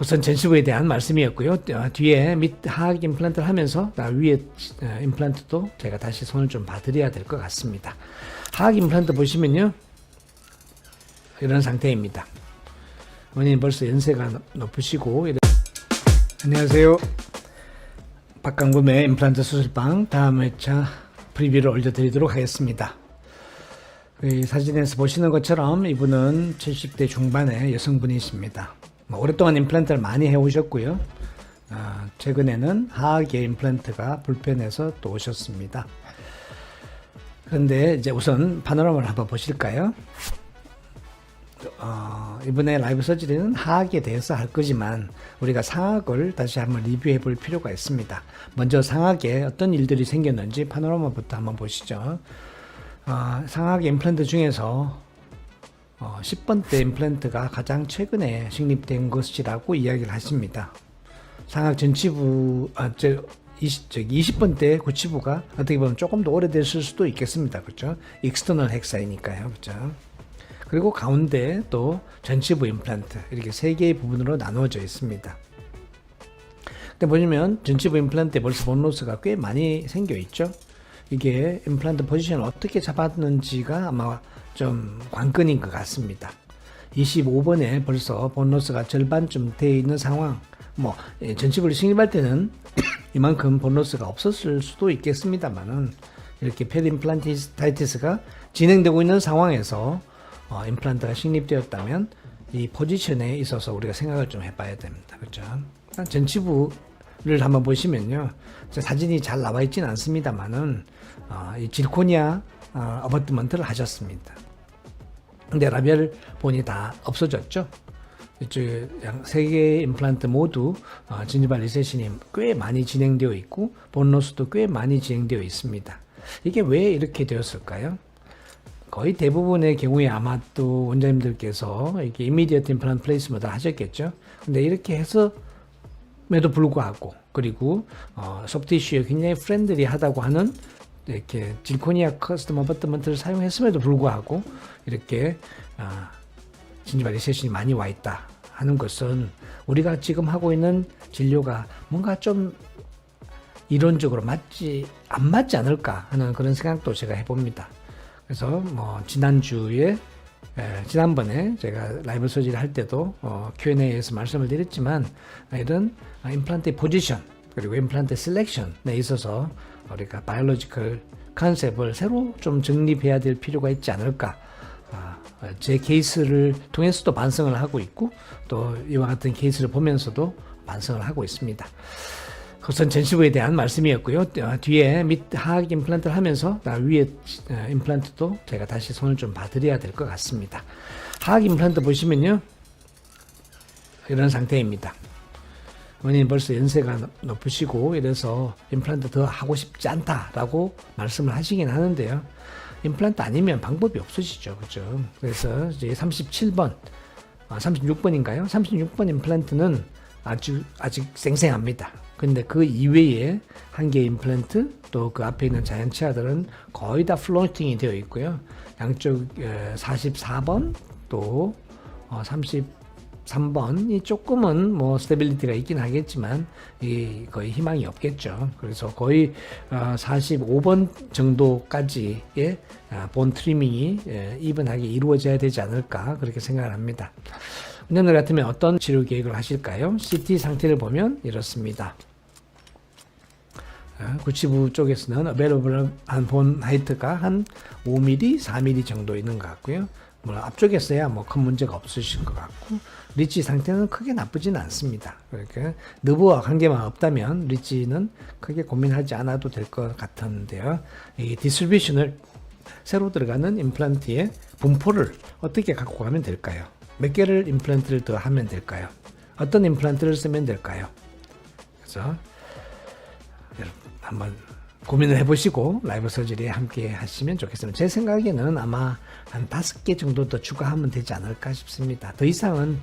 그것은 전시부에 대한 말씀이었고요. 뒤에 밑 하악 임플란트를 하면서 위에 임플란트도 제가 다시 손을 좀 봐드려야 될 것 같습니다. 하악 임플란트 보시면요, 이런 상태입니다. 원인이 벌써 연세가 높으시고. 안녕하세요. 박강범의 임플란트 수술방 다음 회차 프리뷰를 올려드리도록 하겠습니다. 사진에서 보시는 것처럼 이분은 70대 중반의 여성분이십니다. 오랫동안 임플란트를 많이 해오셨고요. 최근에는 하악의 임플란트가 불편해서 또 오셨습니다. 그런데 이제 우선 파노라마를 한번 보실까요? 이번에 라이브 서저리는 하악에 대해서 할 거지만 우리가 상악을 다시 한번 리뷰해 볼 필요가 있습니다. 먼저 상악에 어떤 일들이 생겼는지 파노라마부터 한번 보시죠. 상악 임플란트 중에서 10번대 임플란트가 가장 최근에 식립된 것이라고 이야기를 하십니다. 상악 전치부, 20번대 고치부가 어떻게 보면 조금 더 오래됐을 수도 있겠습니다. 그렇죠? 익스터널 헥사이니까요. 그렇죠? 그리고 가운데 또 전치부 임플란트, 이렇게 세 개의 부분으로 나누어져 있습니다. 근데 보시면 전치부 임플란트에 벌써 본로스가 꽤 많이 생겨 있죠. 이게 임플란트 포지션을 어떻게 잡았는지가 아마 좀 관건인 것 같습니다. 25번에 벌써 본로스가 절반쯤 되어 있는 상황. 전치부를 식립할 때는 이만큼 본로스가 없었을 수도 있겠습니다만은, 이렇게 패드 임플란티스가 진행되고 있는 상황에서 임플란트가 식립되었다면 이 포지션에 있어서 우리가 생각을 좀 해봐야 됩니다. 그렇죠? 전치부를 한번 보시면요, 사진이 잘 나와 있지는 않습니다만은 이 질코니아 어버트먼트를 하셨습니다. 근데 라비알 본이 다 없어졌죠. 이쪽 세 개의 임플란트 모두 진지발 리세션이 꽤 많이 진행되어 있고 본로스도 꽤 많이 진행되어 있습니다. 이게 왜 이렇게 되었을까요? 거의 대부분의 경우에 아마 또 원장님들께서 이렇게 이미디어트 임플란트 플레이스먼트를 하셨겠죠. 근데 이렇게 해서에도 불구하고, 그리고 소프티슈에 굉장히 프렌들리하다고 하는 이렇게 질코니아 커스텀 어버트먼트를 사용했음에도 불구하고 이렇게 진지발 리세션이 많이 와 있다 하는 것은 우리가 지금 하고 있는 진료가 뭔가 좀 이론적으로 안 맞지 않을까 하는 그런 생각도 제가 해봅니다. 그래서 지난번에 제가 라이브 서지를 할 때도 Q&A에서 말씀을 드렸지만, 이런 임플란트의 포지션 그리고 임플란트 셀렉션에 있어서 우리가 바이올로지컬 컨셉을 새로 좀 정립해야 될 필요가 있지 않을까. 제 케이스를 통해서도 반성을 하고 있고, 또 이와 같은 케이스를 보면서도 반성을 하고 있습니다. 그것은 전시부에 대한 말씀이었고요. 뒤에 밑 하악 임플란트를 하면서 위에 임플란트도 제가 다시 손을 좀 봐드려야 될 것 같습니다. 하악 임플란트 보시면요, 이런 상태입니다. 원인이 벌써 연세가 높으시고 이래서 임플란트 더 하고 싶지 않다라고 말씀을 하시긴 하는데요. 임플란트 아니면 방법이 없으시죠. 그죠? 그래서 이제 36번인가요? 36번 임플란트는 아직 쌩쌩합니다. 근데 그 이외에 한 개의 임플란트, 또 그 앞에 있는 자연치아들은 거의 다 플로팅이 되어 있고요. 양쪽 44번 또 33번이 조금은 스테빌리티가 있긴 하겠지만 거의 희망이 없겠죠. 그래서 거의 45번 정도까지의 본 트리밍이 이번하게 이루어져야 되지 않을까, 그렇게 생각을 합니다. 원장님 같으면 어떤 치료 계획을 하실까요? CT 상태를 보면 이렇습니다. 구치부 쪽에서는 어베러블한 본 하이트가 한 5mm, 4mm 정도 있는 것 같고요. 앞쪽에서야 큰 문제가 없으실 것 같고, 리치 상태는 크게 나쁘진 않습니다. 그러니까 너브와 관계만 없다면 리치는 크게 고민하지 않아도 될 것 같은데요. 이 디스트리뷰션을 새로 들어가는 임플란트의 분포를 어떻게 갖고 가면 될까요? 몇 개를 임플란트를 더 하면 될까요? 어떤 임플란트를 쓰면 될까요? 그래서 한번 고민을 해보시고 라이브 서저리에 함께 하시면 좋겠습니다. 제 생각에는 아마 한 5개 정도 더 추가하면 되지 않을까 싶습니다. 더 이상은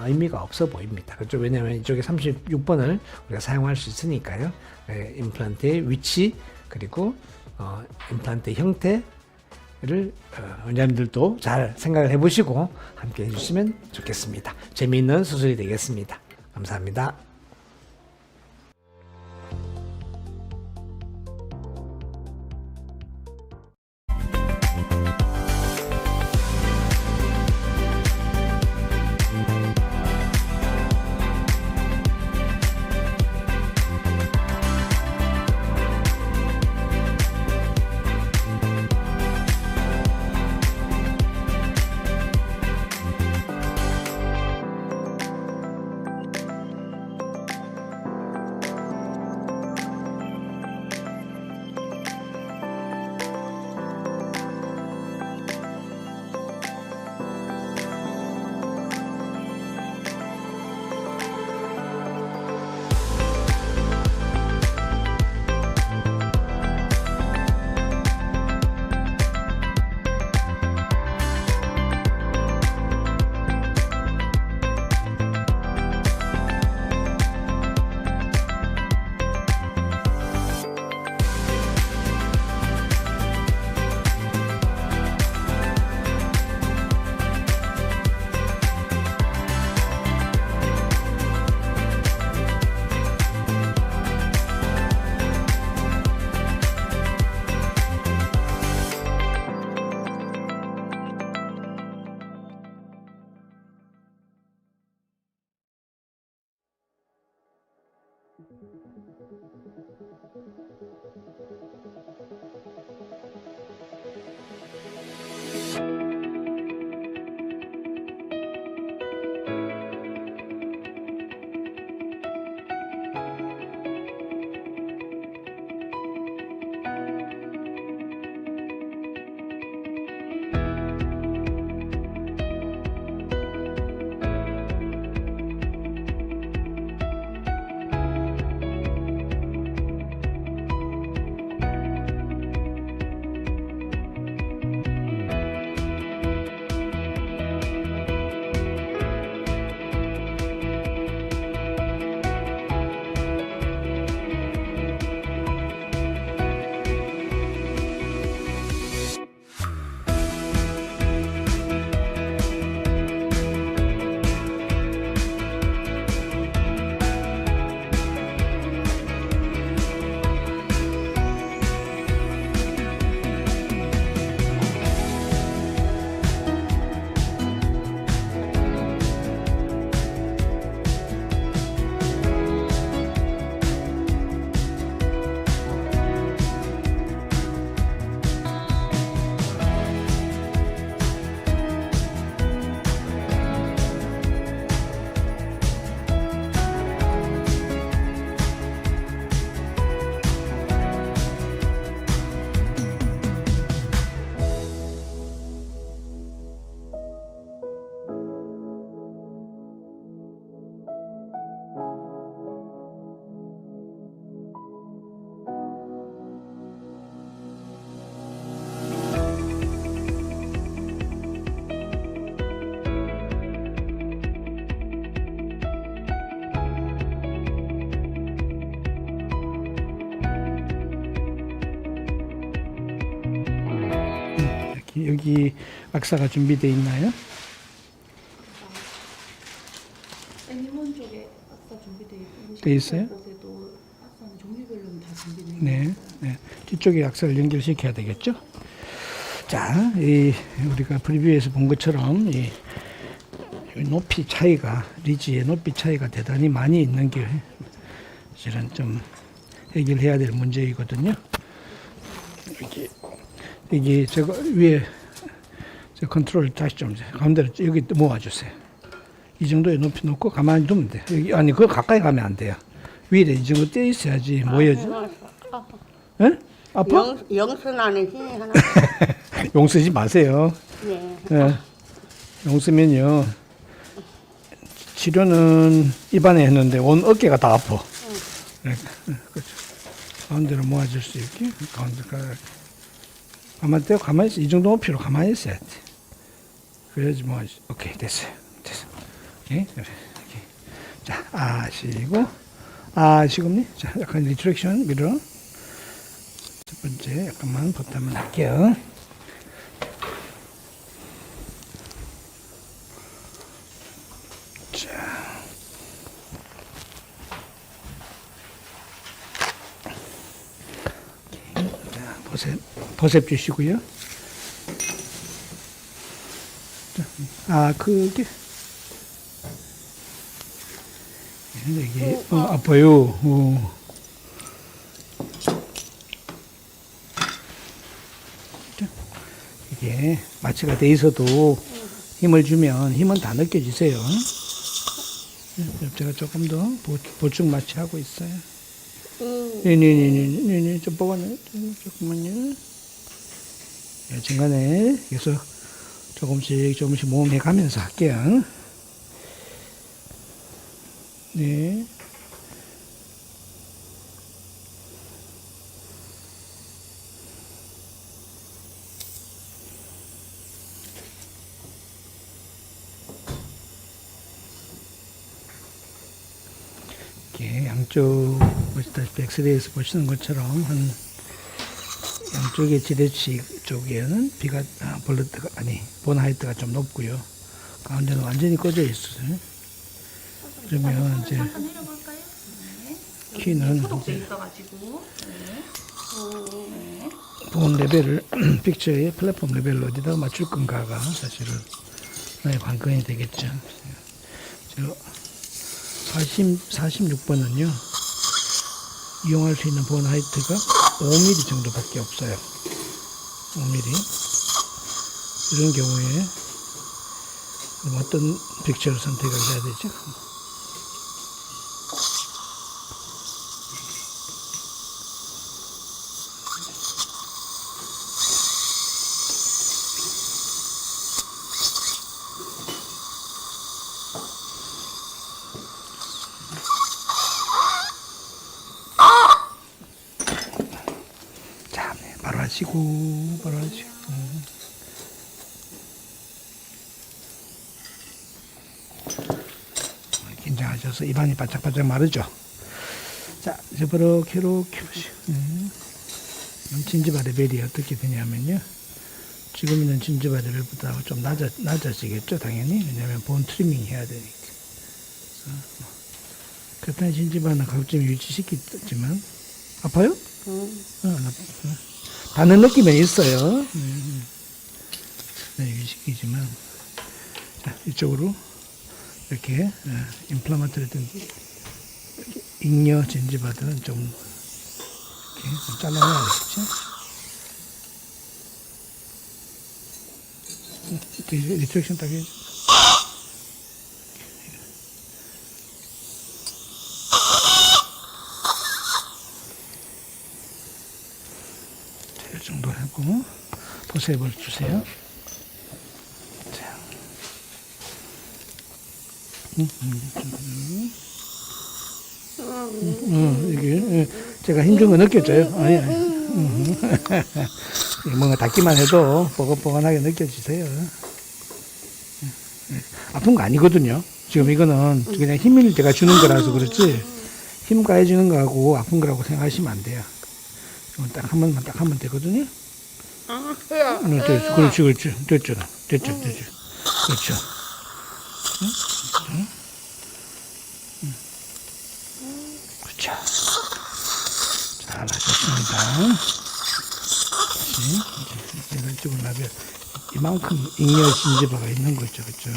의미가 없어 보입니다. 그렇죠? 왜냐하면 이쪽에 36번을 우리가 사용할 수 있으니까요. 임플란트의 위치 그리고 임플란트의 형태를 원장님들도 잘 생각을 해보시고 함께 해주시면 좋겠습니다. 재미있는 수술이 되겠습니다. 감사합니다. 여기 악사가 준비되어 있나요? 애니몬 쪽에 악사 준비되어 있고 돼 있어요? 곳에도 악사는 종류별로 다 준비되어 네, 있어요. 네. 뒤쪽에 악사를 연결시켜야 되겠죠? 자, 우리가 프리뷰에서 본 것처럼 이 높이 차이가, 리지의 높이 차이가 대단히 많이 있는 게 사실은 좀 해결해야 될 문제이거든요. 이게 저거 위에 저 컨트롤 다시 좀 가운데로 여기 모아주세요. 이 정도의 높이 놓고 가만히 두면 돼. 여기 아니 그거 가까이 가면 안 돼요. 위에 이 정도 떼 있어야지 모여져. 예? 아파? 영순안에 힘이 하나. 용 쓰지 마세요. 네. 예. 용 쓰면요 치료는 입안에 했는데 온 어깨가 다 아파. 그렇죠. 가운데로 모아줄 수 있게 가운데가 가만히 떼고 가만히 있어. 이 정도 높이로 가만히 있어야 돼. 그래야지 뭐 오케이 됐어요. 됐어. 오케이 그래. 오케이. 자 아시고니 자 약간 리트랙션 밀어. 첫 번째 약간만 버타면 할게요. 자 버셉 주시고요. 자, 그게 이게 아파요. 이게 마취가 돼 있어도 힘을 주면 힘은 다 느껴지세요. 제가 조금 더 보충 마취하고 있어요. 네네네네네 좀 뽑아내 조금만요. 중간에 계속 조금씩 모험해 가면서 할게요. 네. 이렇게 양쪽 보시다시피 엑스레이에서 보시는 것처럼 한 양쪽의 지레치 쪽에는 비가 볼루트가 아니 본 하이트가 좀 높고요. 가운데는 완전히 꺼져 있어요. 그러면 이제 잠깐 내려볼까요? 네. 키는 소독돼 이제 있어가지고. 네. 네. 본 레벨을 픽처의 플랫폼 레벨로 어디다 맞출 건가가 사실은 하나의 관건이 되겠죠. 저 46번은요 이용할 수 있는 본 하이트가 5mm 정도밖에 없어요. 5mm. 이런 경우에 어떤 픽처를 선택을 해야 되죠? 자, 네, 바로 하시고, 바로 하시고. 긴장하셔서 입안이 바짝바짝 마르죠. 자, 이제 이렇게 보시고. 진지바 레벨이 어떻게 되냐면요. 지금 있는 진지바 레벨보다 좀 낮아지겠죠, 당연히. 왜냐하면 본 트리밍 해야 되니까. 그렇다면 진지바는 가급적 유지시키지만, 아파요? 다는 느낌은 있어요. 네, 유지시키지만. 자, 이쪽으로 이렇게 임플라마토리 된 잉여 진지바들은 좀 이렇게 잘라내야겠죠. 리트랙션 딱 해줘. 이 정도 하고 보셉을 주세요. 자. 이게 제가 힘준 거 느껴져요. 아니. 뭔가 닿기만 해도 뻐근뻐근하게 느껴지세요. 아픈 거 아니거든요. 지금 이거는 그냥 힘을 제가 주는 거라서 그렇지 힘 가해주는 거하고 아픈 거라고 생각하시면 안 돼요. 딱 한 번만 딱 하면 되거든요. 그렇지. 됐죠. 그렇죠. 그렇죠. 잘하셨습니다. 다시 이쪽으로 나면 이만큼 잉여 진지바가 있는 거죠, 그렇죠?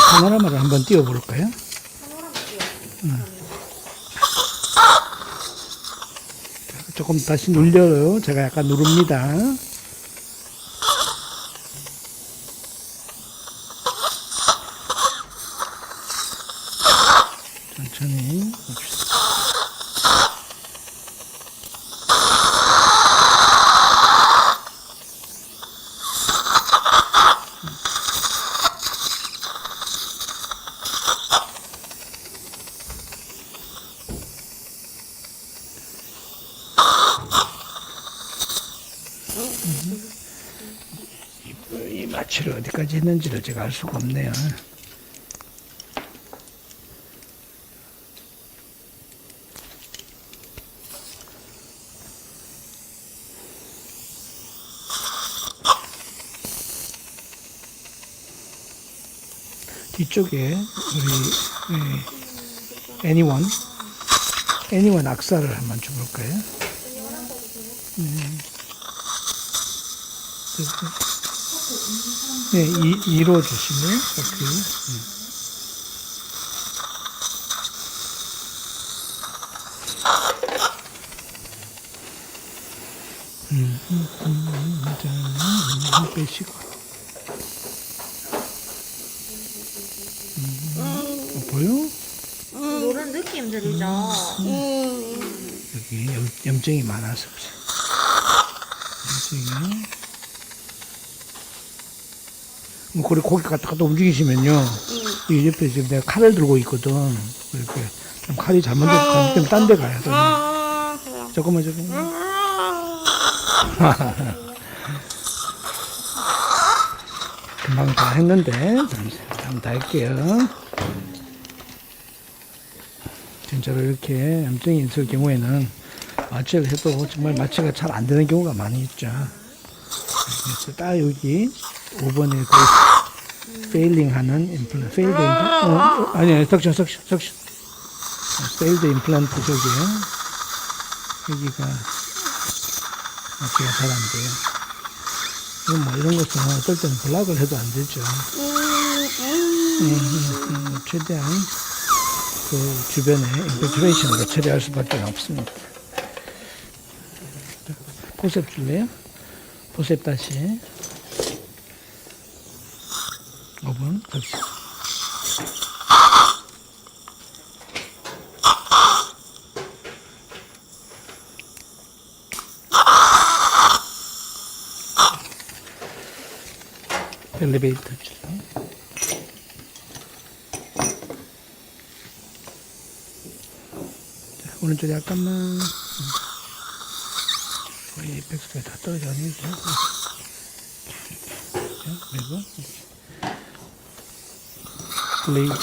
파노라마를 한번 띄워볼까요? 조금 다시 눌려요. 제가 약간 누릅니다. 천천히 봅시다. 마취를 어디까지 했는지를 제가 알 수가 없네요. 뒤쪽에 우리 애니원 악사를 한번 줘볼까요? 네, 2로 주시면 오케이. 빼시고. 보여? 이런 느낌 들이죠. 여기 염증이 많아서 염증이. 뭐 그래 고개 갔다 갔다 움직이시면요. 이 옆에 지금 내가 칼을 들고 있거든. 이렇게 좀 칼이 잘못되면 딴 데 가요. 잠깐만. 금방 다 했는데 다음 다 할게요. 진짜로 이렇게 염증이 있을 경우에는 마취를 해도 정말 마취가 잘 안 되는 경우가 많이 있죠. 그래서 딱 여기 5번에 그 페일링 하는 임플란트, 페일드 임플란트, 아니, 석션. 페일드 임플란트 저기에 여기가 마취가 잘 안 돼요. 이건 뭐 이런 것은 어떨 때는 블락을 해도 안 되죠. 최대한 그 주변에 인피트레이션으로 처리할 수밖에 없습니다. 포셉 줄래요? 포셉 다시 5분 다시. 엘리베이터 줄래요? 오른쪽에 약간만 거의 백스가 다 떨어져 아니죠? 그리고 블레이드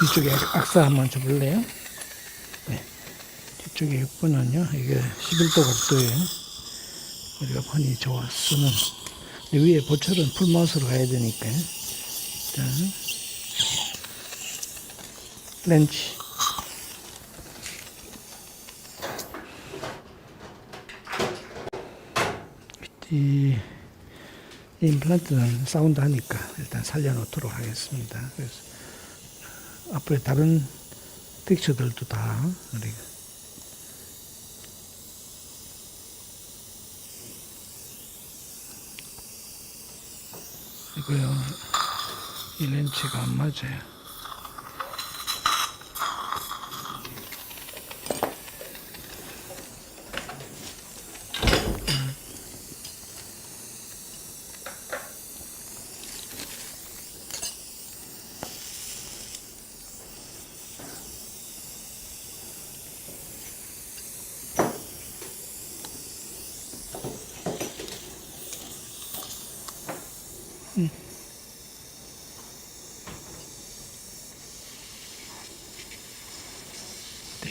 뒤쪽에 악사 한번 줘볼래요? 네. 뒤쪽에 6번은요 이게 11도 각도에 우리가 흔히 쓰는 위에 보철은 풀마우스로 가야 되니까 자 렌치 이 임플란트는 사운드 하니까 일단 살려놓도록 하겠습니다. 그래서 앞으로 다른 픽처들도 다 우리가 이거요 이 렌치가 안 맞아요.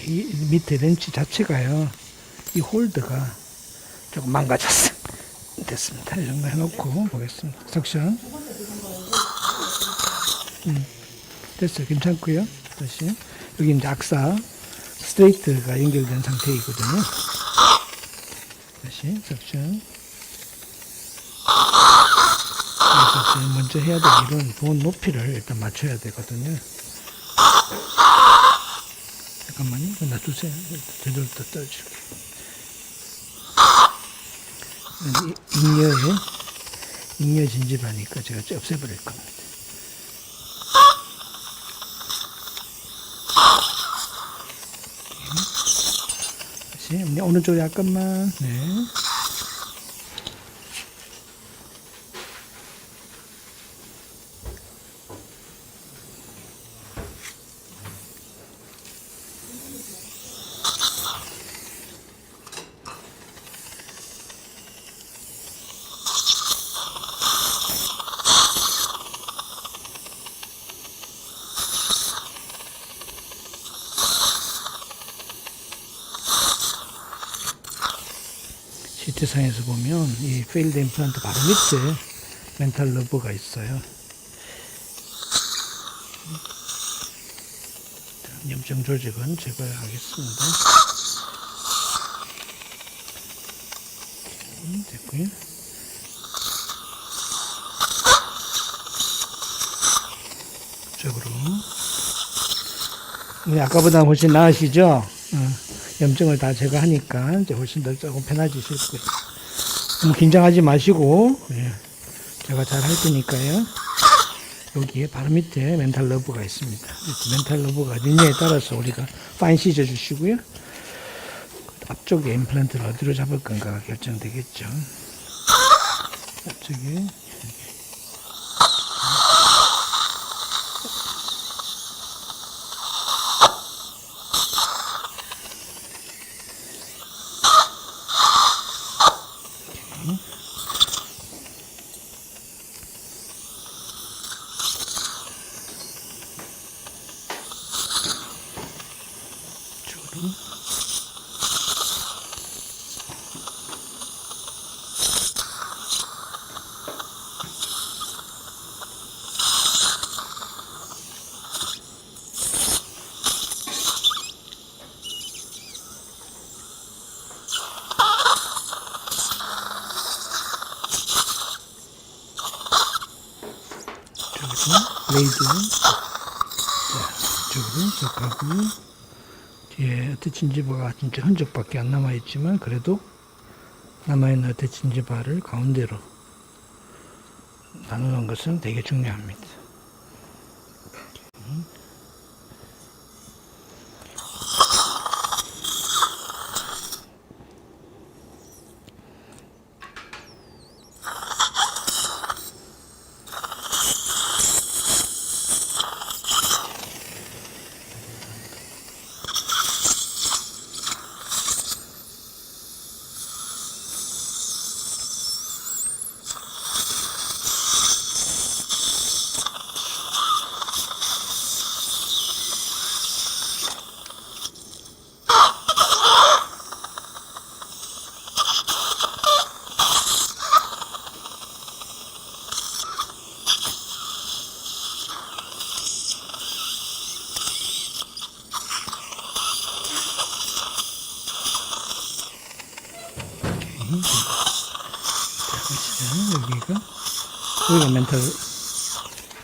이 밑에 렌치 자체가요, 이 홀드가 조금 망가졌어. 됐습니다. 이 정도 해놓고 보겠습니다. 석션. 됐어요. 괜찮고요. 다시 여기 이제 악사 스트레이트가 연결된 상태이거든요. 다시 석션. 그래서 먼저 해야 될 일은 본 높이를 일단 맞춰야 되거든요. 잠깐만요. 놔두세요. 제대로 더 떨어질게요. 잉여 진집하니까 제가 없애버릴 겁니다. 다시 오른쪽에 약간만. 네. 밑에 상에서 보면 이 페일드 임플란트 바로 밑에 멘탈 러브가 있어요. 염증 조직은 제거하겠습니다. 됐고요. 이쪽으로. 아까보다 훨씬 나으시죠? 염증을 다 제거하니까 이제 훨씬 더 조금 편해지실 거예요. 너무 긴장하지 마시고, 예, 제가 잘 할 테니까요. 여기에 바로 밑에 멘탈 러브가 있습니다. 멘탈 러브가 어디냐에 따라서 우리가 파인 씻어 주시고요. 앞쪽에 임플란트를 어디로 잡을 건가가 결정되겠죠. 앞쪽에. 레이드. 자, 이쪽으로 쏙하고, 뒤에 어태친지바가 진짜 흔적밖에 안 남아있지만, 그래도 남아있는 어태친지바를 가운데로 나누는 것은 되게 중요합니다.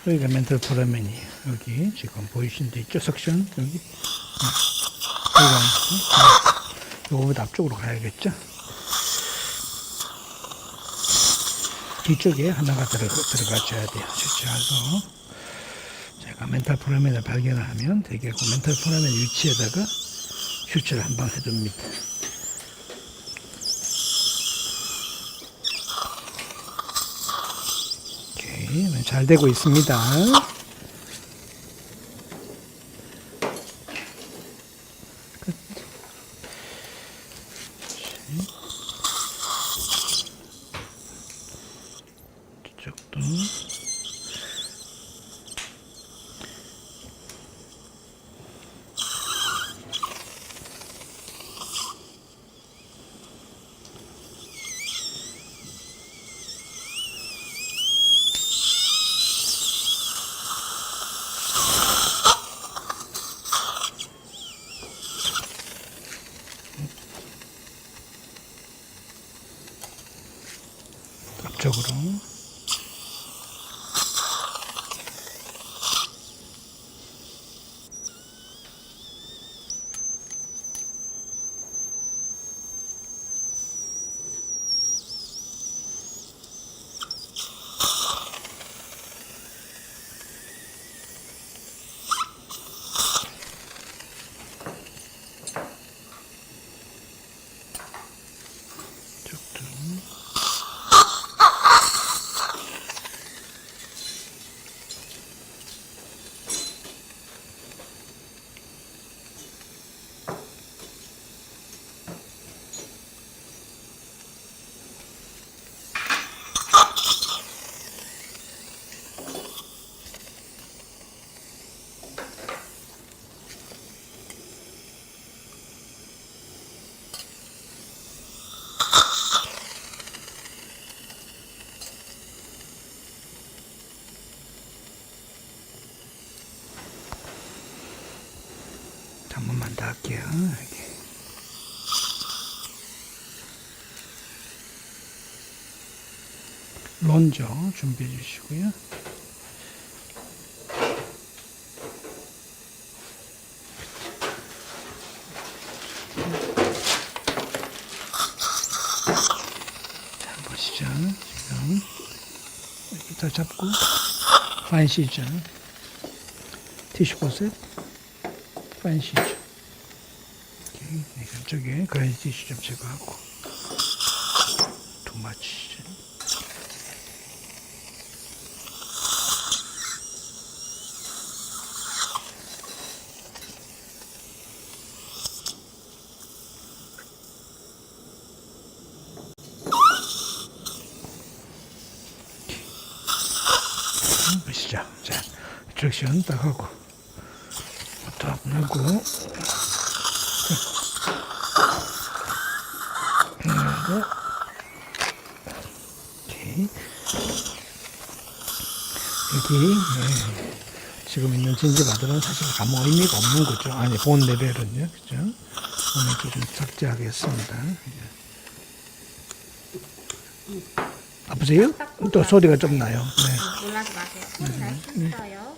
여기가 멘탈 포라멘이에요. 여기 지금 보이신 데 있죠? 석션 여기. 요거보다 앞쪽으로 가야겠죠? 뒤쪽에 하나가 들어가줘야 돼요. 제쳐서 제가 멘탈 포라멘을 발견하면 되게 그 멘탈 포라멘 위치에다가 슈처를 한 방 해둡니다. 잘 되고 있습니다. 끝. 이쪽도. 앞쪽으로. 조금만 더 할게요. 여기. 론저 준비해 주시고요. 자, 보시죠. 지금 이렇게 다 잡고 파인 시저 티슈 보세요. 파인 시저 이렇게 이쪽에 그라인드 티슈 좀 제거하고 too much. 보시죠. 자, 트랙션 딱 하고, 딱 하고, 오케이. 여기, 지금 있는 진지바들은 사실 아무 의미가 없는 거죠. 아니, 본 레벨은요. 그죠? 오늘 좀 삭제하겠습니다. 아프세요? 또 소리가 좀 나요. 네. 놀라지 마세요. 손이 날 수 있어요. 소리 너무 나요.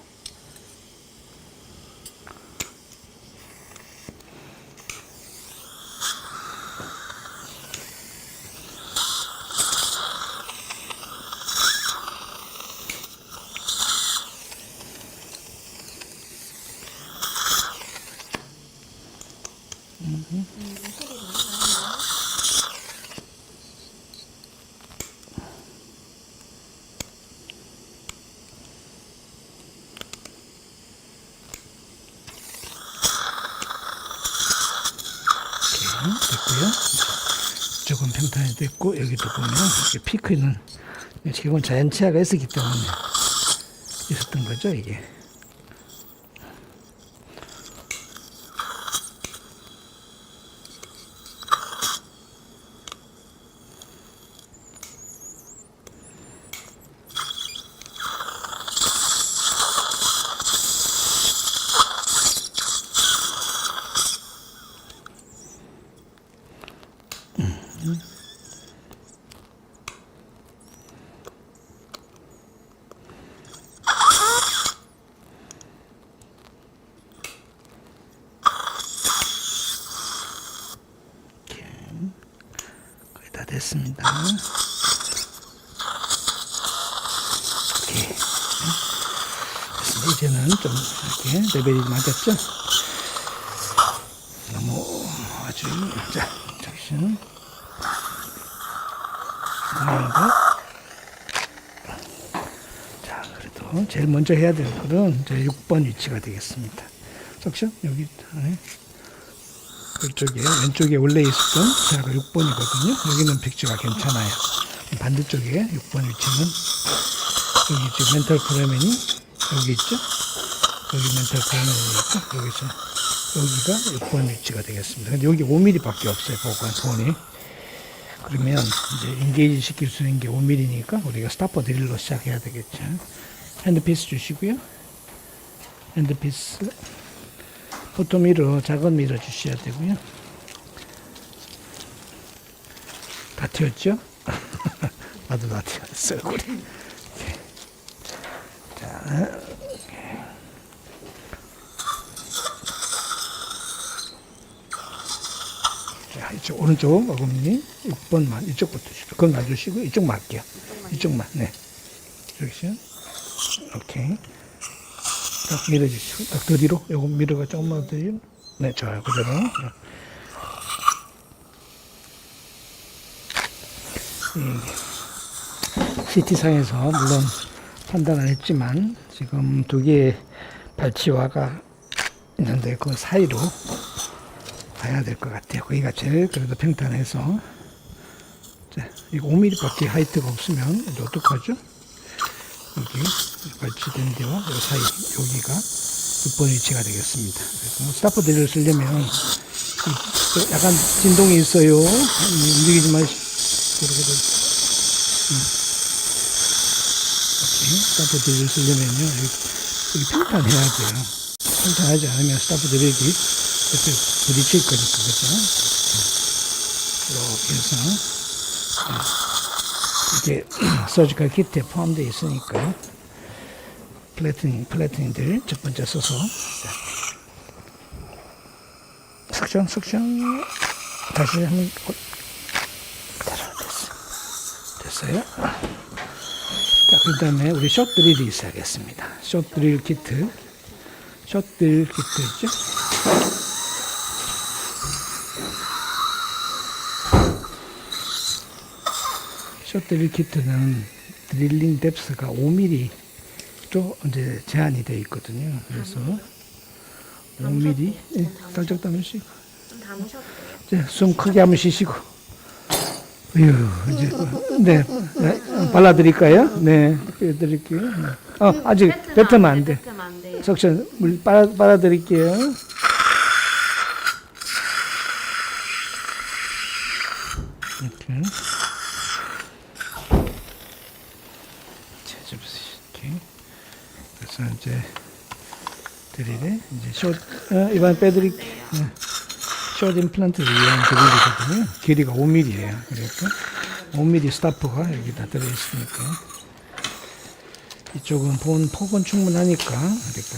됐고요. 조금 평탄이 됐고, 여기도 보면 이렇게 피크는 지금은 자연 치아가 있었기 때문에 있었던 거죠, 이게. 거의 다 됐습니다. 오케이. 됐습니다. 이제는 좀 이렇게 레벨이 맞았죠? 너무 아주, 자, 잠시만. 자, 그래도 제일 먼저 해야 될 거는 제 6번 위치가 되겠습니다. 적죠? 여기, 그쪽에, 왼쪽에 원래 있었던 자가 6번이거든요. 여기는 픽처가 괜찮아요. 반대쪽에 6번 위치는, 여기 지금 멘탈 프로그래밍이 여기 있죠? 여기 멘탈 프로그래밍이니까, 여기서, 여기가 6번 위치가 되겠습니다. 근데 여기 5mm 밖에 없어요, 본이. 그러면 이제 인게이지 시킬 수 있는 게 5mm니까 우리가 스타퍼 드릴로 시작해야 되겠죠. 핸드피스 주시고요. 핸드피스. 보통 미러, 작은 미러 주셔야 되고요. 다 튀었죠? 나도 다 튀었어요, 우리. 자. 자, 이쪽 오른쪽 어금니 6번만 이쪽부터 주시고 그건 놔주시고 이쪽만 할게요. 이쪽만. 네. 이렇게. 오케이. 딱 밀어주시고 딱 더 뒤로. 요거 밀어가 조금만 더 뒤로. 네, 좋아요. 그대로. CT상에서 물론 판단을 했지만 지금 두 개의 발치화가 있는데 그 사이로 봐야 될 것 같아요. 거기가 제일 그래도 평탄해서. 자, 이거 5mm 밖에 하이트가 없으면 이제 어떡하죠? 여기 발치된 데와 이 사이 여기가 6번 위치가 되겠습니다. 그래서 스타퍼 드릴을 쓰려면 약간 진동이 있어요. 움직이지 마시고 이렇게 스타퍼 드릴을 쓰려면요 여기 평탄해야 돼요. 평탄하지 않으면 스타퍼 드릴이 그때 부딪힐 거니까, 그죠? 이렇게 해서, 이게 서지컬 키트에 포함되어 있으니까, 플래팅들 첫 번째 써서, 석션. 다시 한번, 됐어요. 자, 그 다음에 우리 숏 드릴이 있어야겠습니다. 숏 드릴 키트. 숏 드릴 키트 있죠? 숏 드릴 키트는 드릴링 뎁스가 5mm로 이제 제한이 되어 있거든요. 그래서 5mm, 예, 살짝 담으시고. 좀 담으셔도 돼요. 이제 숨 크게 한번 쉬시고. 어휴, 이제, 네, 네, 발라드릴까요? 네, 드릴게요. 네. 아직 뱉으면 안 돼. 뱉으면 안 돼요. 석션, 물 빨아드릴게요. 이렇게. 이렇게. 그래서 이제 드릴에 이제 이번 빼드릴게요. 네. 숏 임플란트를 위한 드릴이거든요. 길이가 5mm예요. 그러니까 5mm 스타프가 여기다 들어있으니까 이쪽은 본 폭은 충분하니까 그러니까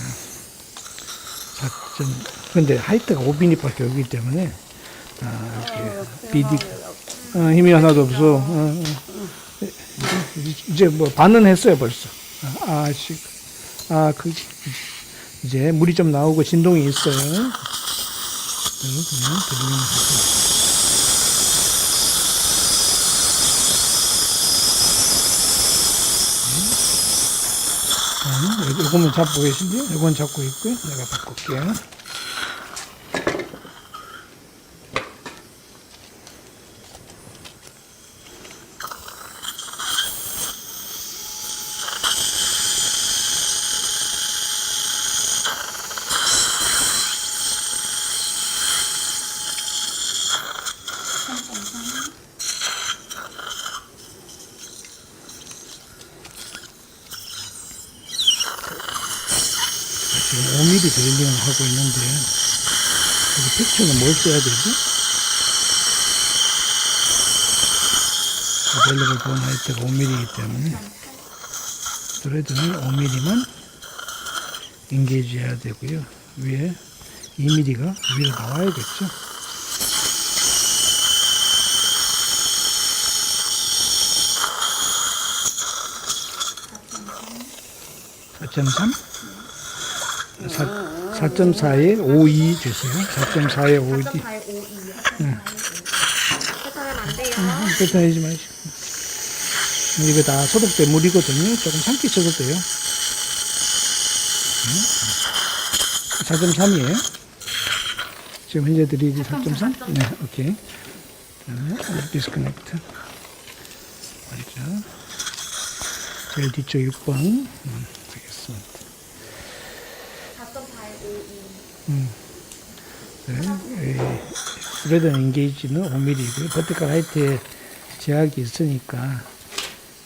4점 근데 하이트가 5mm밖에 없기 때문에 이렇게 비디 힘이 하나도 없어. 이제 뭐 반은 했어요 벌써. 그 이제 물이 좀 나오고 진동이 있어요. 그냥 드리는 거죠. 이거만 잡고 계신데요? 이건 잡고 있고요. 내가 바꿀게요. 지금 5mm 드릴링을 하고 있는데 여기 픽처는 뭘 써야 되지? 벨력을 본 하이트가 5mm이기 때문에 드레드는 5mm만 인게이지 해야 되고요. 위에 2mm가 위로 나와야겠죠. (4.3) 4.4에 52 주세요. 4.4에 52. 4.4에 52요. 뱉으면 안 돼요. 뱉어내지 마시고. 이거 다 소독된 물이거든요. 조금 참기 써도 돼요. 4.3이에요. 지금 현재 드리지 4.3? 네, 오케이. 디스커넥트. 맞죠? 제일 뒤쪽 6번. 되겠습니다. 4.4에 52. 네, 스레드 인게이지는 5mm이고요. 버티컬 하이트에 제약이 있으니까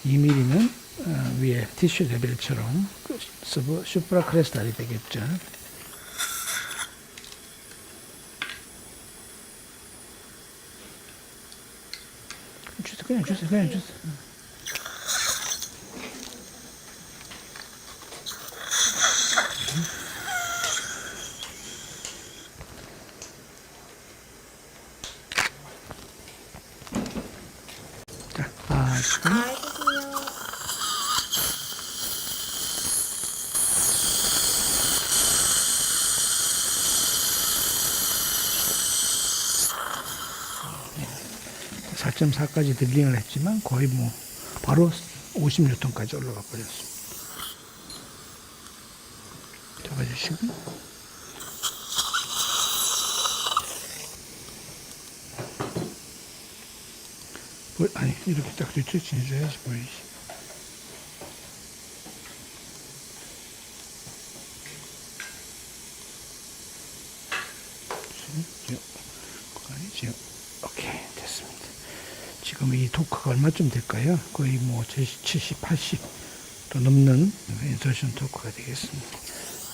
2mm는 위에 티슈 레벨처럼 슈프라 크레스탈이 되겠죠. 그냥 주세요. 지금 알겠어요. 네. 4.4까지 딜링을 했지만 거의 뭐 바로 50뉴턴까지 올라가 버렸습니다. 잡아주시고 아니 이렇게 딱 뒤쳐진 해줘야지 보이지. 오케이 됐습니다. 지금 이 토크가 얼마쯤 될까요? 거의 뭐 70, 80또 넘는 인서션 토크가 되겠습니다.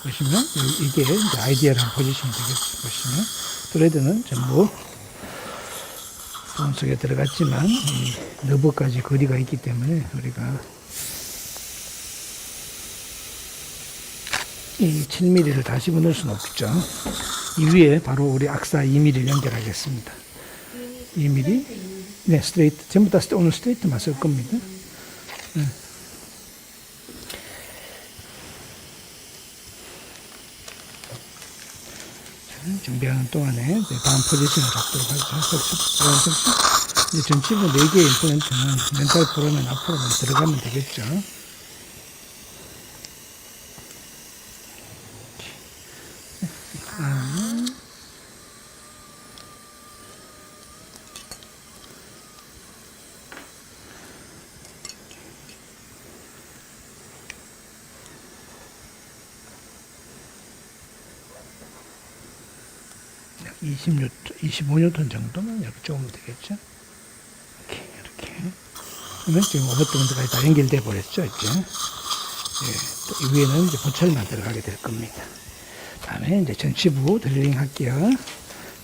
보시면 이게 이제 아이디어랑 포지션이 되겠죠. 보시면 트레드는 전부 돈 속에 들어갔지만 이 너브까지 거리가 있기 때문에 우리가 이 7mm를 다 집어넣을 수는 없죠. 이 위에 바로 우리 악사 2mm를 연결하겠습니다. 2mm, 네, 스트레이트, 전부 다 오늘 스트레이트만 쓸 겁니다. 네. 자, 준비하는 동안에 다음 포지션을 잡도록 하죠. 이제 전치부 4개의 임플란트는 멘탈 프로는 앞으로만 들어가면 되겠죠. 약 20뉴턴, 25뉴턴 정도면 약 조금 되겠죠. 이렇게. 그러면 지금 오버드먼트까지 다 연결돼 버렸죠, 이제. 예, 또 이 위에는 이제 보철만 들어가게 될 겁니다. 다음에 이제 전치부 드릴링 할게요.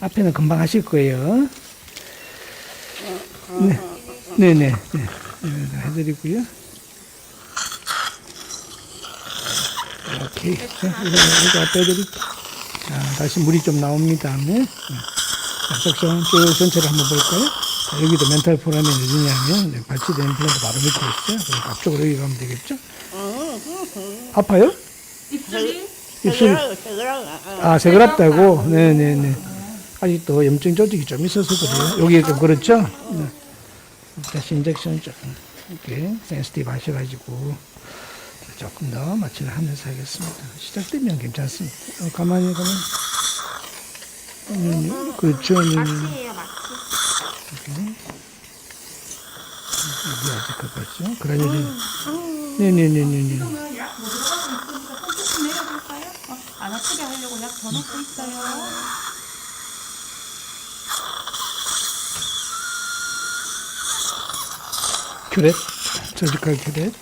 앞에는 금방 하실 거예요. 네, 네네, 네. 해드리고요. 오케이. 자, 이거 앞에 해드릴게요. 자, 다시 물이 좀 나옵니다. 네. 자, 섹션 쭉 전체를 한번 볼까요? 자, 여기도 멘탈 포럼이 어디냐면 네, 발치된 임플란트 바로 밑에 있어요. 그러니까 앞쪽으로 여기 가면 되겠죠? 아파요? 입술이 입술. 아, 세그랍다고? 네네네. 아직도 염증 조직이 좀 있어서 그래요. 여기 좀 그렇죠? 네. 다시 인젝션 좀 이렇게 센시티브 하셔가지고 조금 더 마취를 하면서 하겠습니다. 시작되면 괜찮습니다. 가만히. 그렇죠. 마취예요, 마취. 여기 아직 그거죠. 그라뉴린. 네네네네. 그러면 약 뭐 들어가고 있으니까 손 조금 내려볼까요? 안 아프게 하려고 약 더 넣고 있어요. 큐렛. 서지컬 큐렛.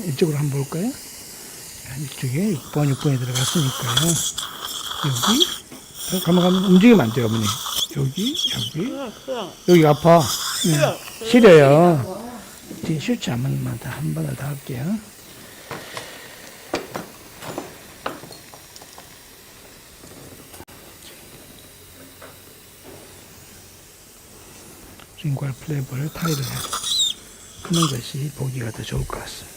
이쪽으로 한번 볼까요? 이쪽에 6번, 6번이 들어갔으니까요. 여기, 가면 움직이면 안 돼요, 어머니. 여기 아파. 네. 시려요. 뒤에 슈츠 한 번만 더, 한 번을 더 할게요. 링괄 플랩을 타일을 하는 것이 보기가 더 좋을 것 같습니다.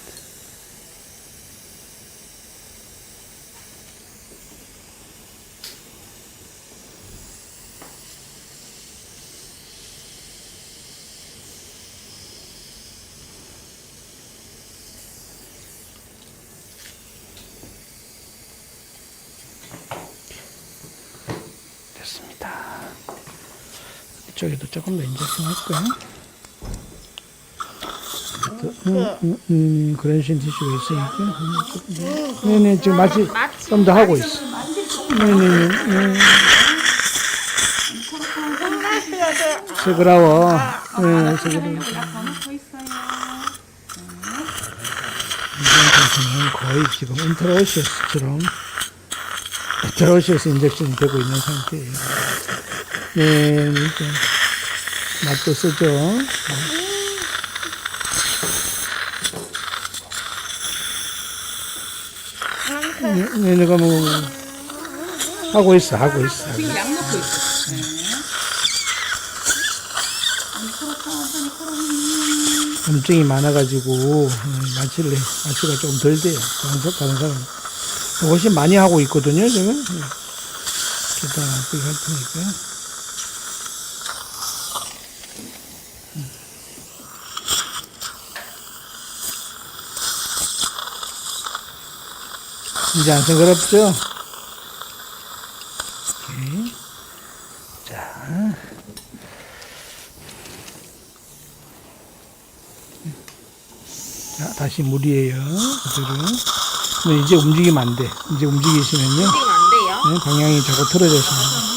됐습니다. 이쪽에도 조금 더 인젝션 할까요? 그랜신 티슈가 있으니까. 네네, 지금 마취 좀 더 하고 있어. 네네. 세그라워. 네, 세그라워. 약더 넣고 있어요. 이번 거의 지금 인트라오시어스 인젝션이 되고 있는 상태예요. 네, 맛도 쓰죠. 네, 내가 뭐 하고 있어. 지금 약 넣고 있어. 염증이 많아가지고 마취가 좀 덜 돼요. 다른 사람 훨씬 많이 하고 있거든요. 지금 기타 아프게 할 테니까. 이제 안 싱그럽죠? 자, 다시 물이에요. 그대로. 근데 이제 움직이면 안 돼. 이제 움직이시면요. 지금 안 돼요? 네, 방향이 자꾸 틀어져서.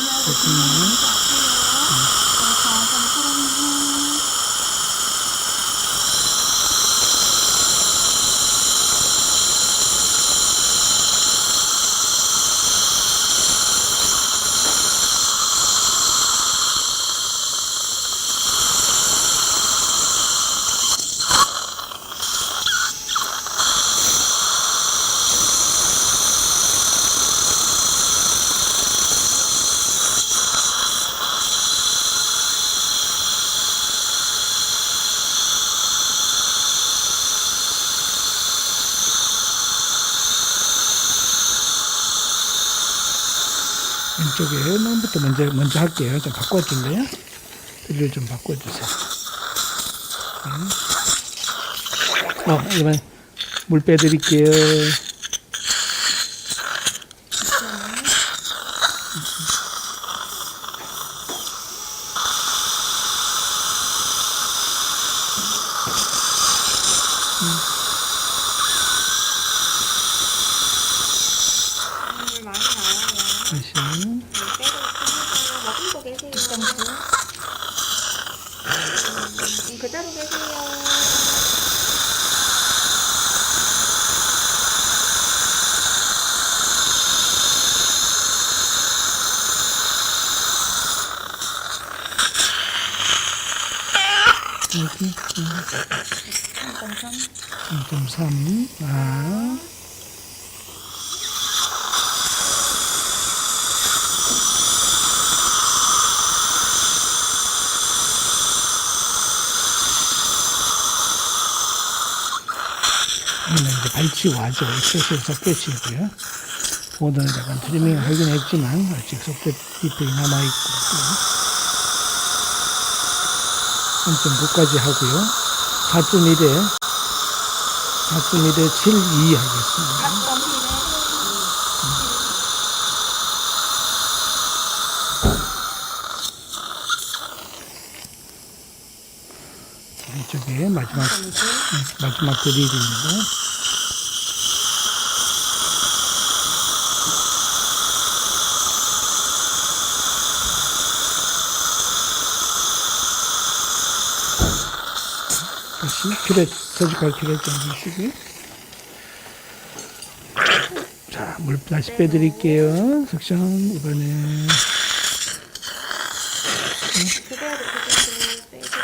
왼쪽에 맨부터 먼저 할게요. 좀 바꿔줄래요? 드릴 좀 바꿔주세요. 이번 물 빼드릴게요. 물 많이 나와요. 다시. 먹고 계세요. 그대로 계세요. 여기 3.3. 아. 이제 발치고 아주 액세스를 섞여지고요. 보드는 약간 트리밍을 하긴 했지만 아직 속도 디테일이 남아있고 3.9까지 하고요. 4.1에 7.2 하겠습니다. 이쪽에 마지막 드릴입니다. 다시 서식할 큐렛 좀 주시고요. 자, 물 다시 빼드릴게요. 석션 이번에 그대로 빼드릴게요.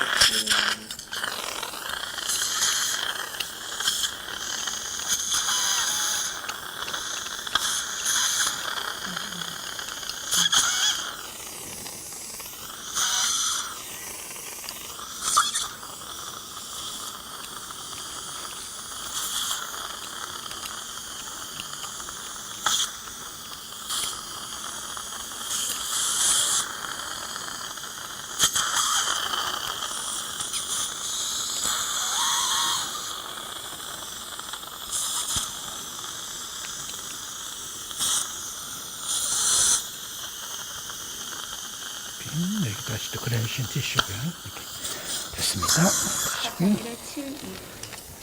여기 다시 또 그레이션 티슈고요. 이렇게 됐습니다.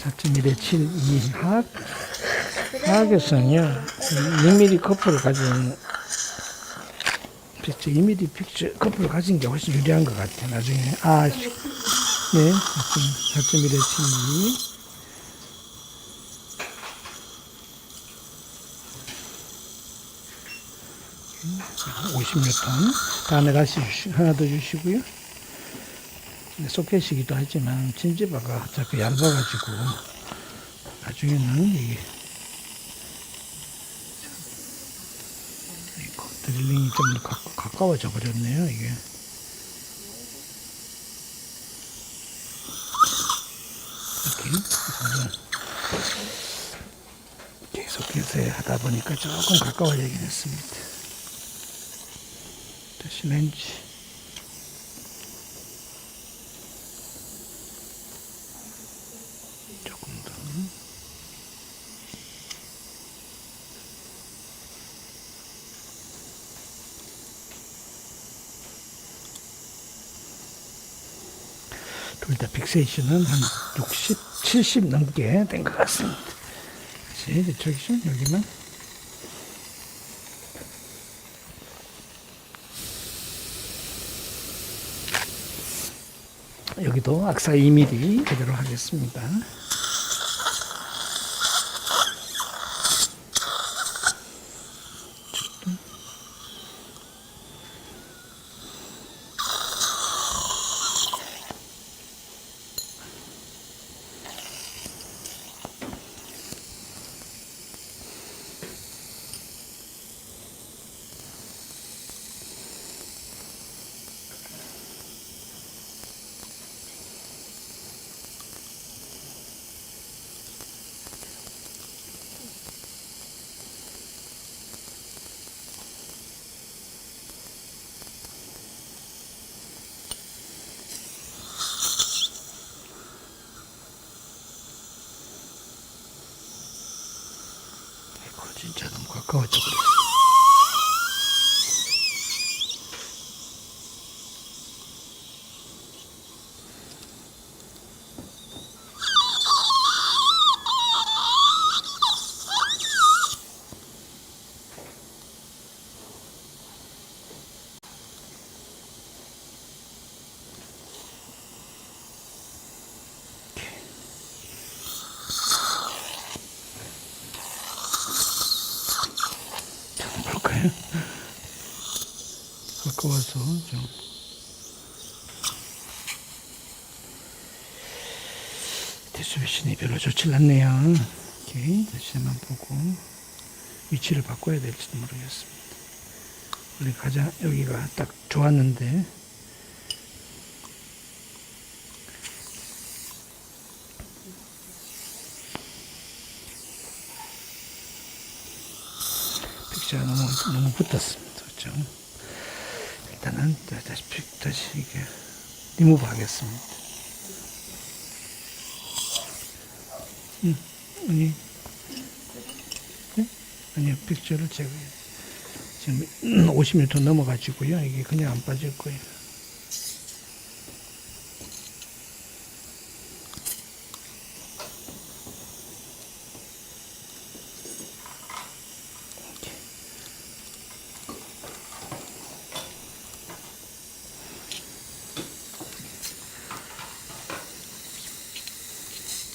4.1에 7.2 하악에서는요 2mm 커프를 가진 픽처, 2mm 픽처 커프를 가진 게 훨씬 유리한 것 같아요. 나중에 네, 4.1에 7.2 50뉴턴. 다음에 다시 하나 더 주시고요. 소켓이기도 하지만 침지바가 자꾸 얇아가지고 나중에는 이게 드릴링이 좀 가까워져 버렸네요. 이게 이렇게 계속해서 하다 보니까 조금 가까워지긴 했습니다. 다시 렌즈 조금 더. 둘 다 픽세이션은 한 60, 70 넘게 된 것 같습니다. 이제 저기죠, 여기만. 여기도 악사 2mm 그대로 하겠습니다. 진짜 너무 가까워져 버렸어. 볼까요? 가까워서 좀 디스트리뷰션이 별로 좋지 않네요. 이렇게 다시 한번 보고 위치를 바꿔야 될지도 모르겠습니다. 원래 가장 여기가 딱 좋았는데 픽처가 너무 붙었습니다. 그렇죠? 일단은 다시 이게 리무브 하겠습니다. 아니, 네? 아니요, 픽처를 제거해요. 지금 50m 넘어가지고요. 이게 그냥 안 빠질 거예요.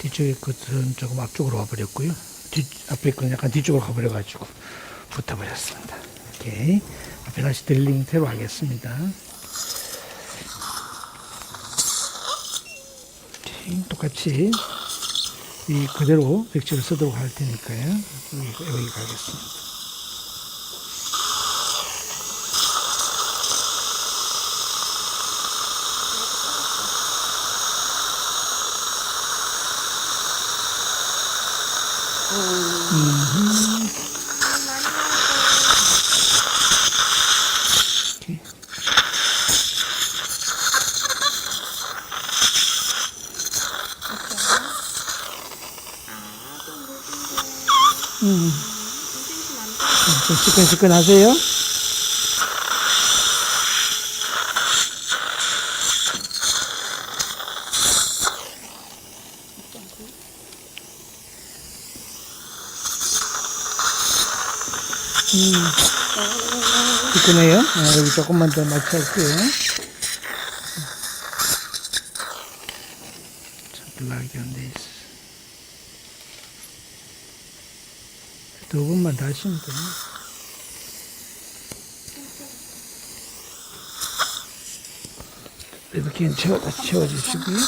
뒤쪽에 것은 조금 앞쪽으로 와버렸고요. 앞에 건 약간 뒤쪽으로 가버려가지고 붙어버렸습니다. 오케이. 앞에 다시 드릴링 새로 하겠습니다. 오케이. 똑같이 이 그대로 백지를 쓰도록 할 테니까요. 여기 가겠습니다. 오케이. 좀 시끈시끈하세요? 시끈해요? 여기 조금만 더 맞춰할게요. 참 블락이 안 돼 있어. 두 번만 더 하시면 돼요. 이렇게 채워주시고요.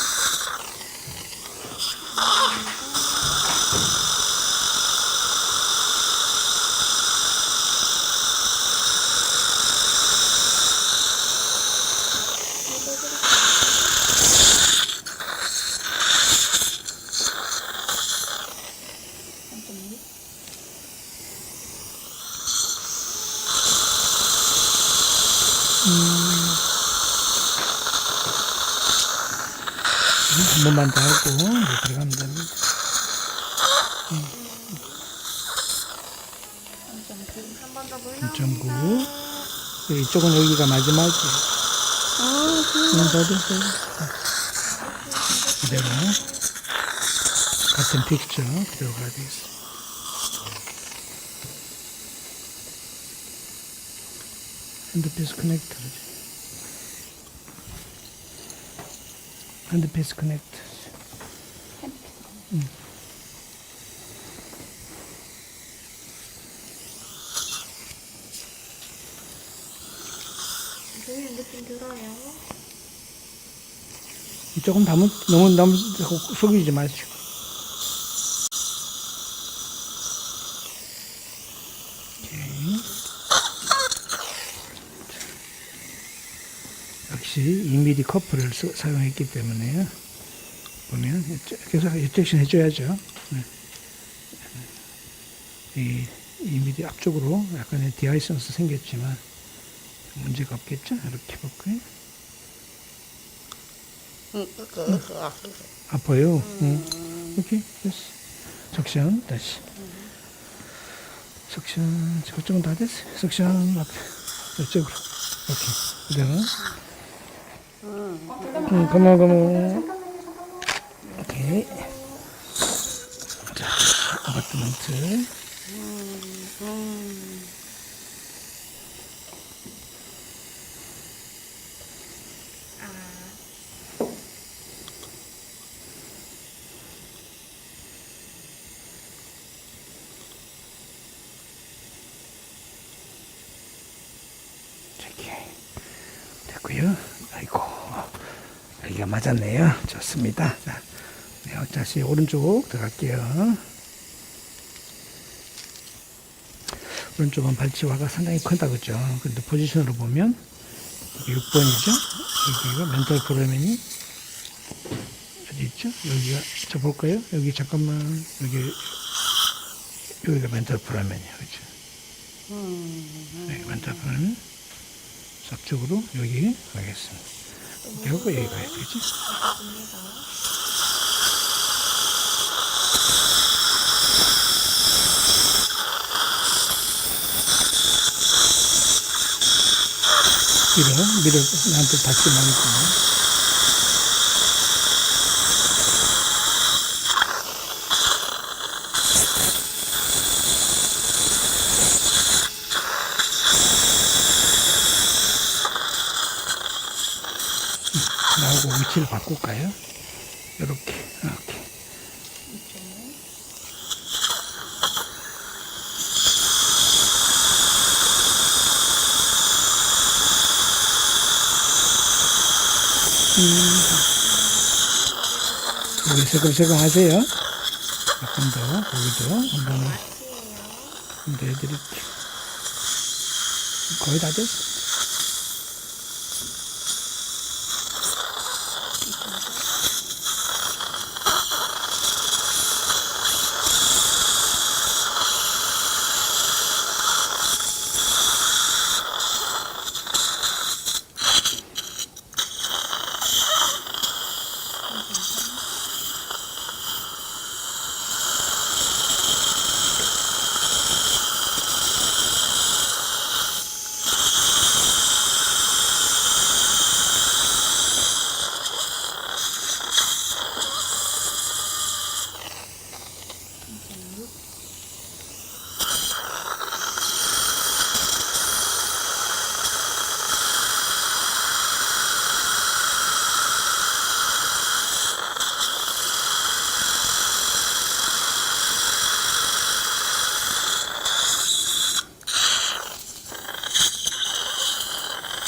한 번만 더 하고 이제 들어가면 됩니다. 1.9. 이쪽은 여기가 마지막이에요. 다 됐어요. 그대로 같은 픽처 그대로 가야 되겠어. 핸드피스 커넥터. 핸드피스 커넥터. 선생님 느낌 들어요? 조금 너무 속이지 마시고. 오케이. 역시 2mm 커프를 사용했기 때문에 보면 계속 인젝션 해줘야죠. 네. 이 2mm 앞쪽으로 약간의 디하이선스 생겼지만 문제가 없겠죠? 이렇게 볼까요? 아파요. 오케이, 됐어. 석션 다시. 석션 저쪽은 다 됐어요. 석션 앞에 저쪽으로. 오케이. 그대로. 그만. 오케이. 자, 어바트먼트. 저기 됐고요. 아이고 여기가 맞았네요. 좋습니다. 자, 네, 다시 오른쪽 들어갈게요. 오른쪽은 발치화가 상당히 크다 그죠? 근데 포지션으로 보면 여기 6번이죠? 여기가 멘탈 프로그램이 어디 있죠? 여기가 저 볼까요? 여기 잠깐만 여기가 멘탈 프로그램이에요, 그죠? 여기 멘탈 프로그램 앞쪽으로 여기 가겠습니다. 이렇게 하고 여기 가야 되지? 밀어 나한테 닿지 말고. 나오고 위치를 바꿀까요? 이렇게. 여기 새글새글 하세요. 조금 더, 여기도 한번 해드릴게요. 거의 다 됐어.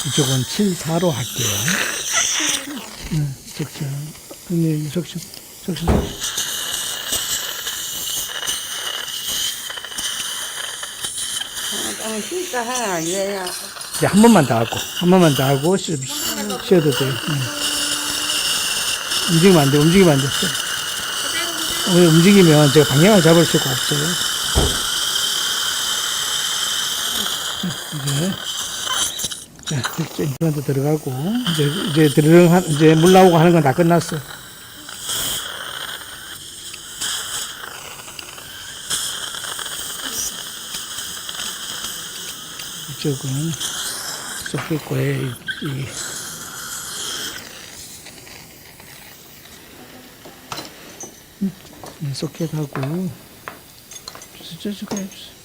이쪽은 7,4로 할게요. 석션. 네, 석션. 이제 한 번만 더 하고, 쉬어도 돼요. 움직이면 안 돼. 움직이면 제가 방향을 잡을 수가 없어요. 자, 임플란트 들어가고, 이제 물 나오고 하는 건 다 끝났어. 이쪽은 소켓고에 소켓하고 저쪽 해주세요.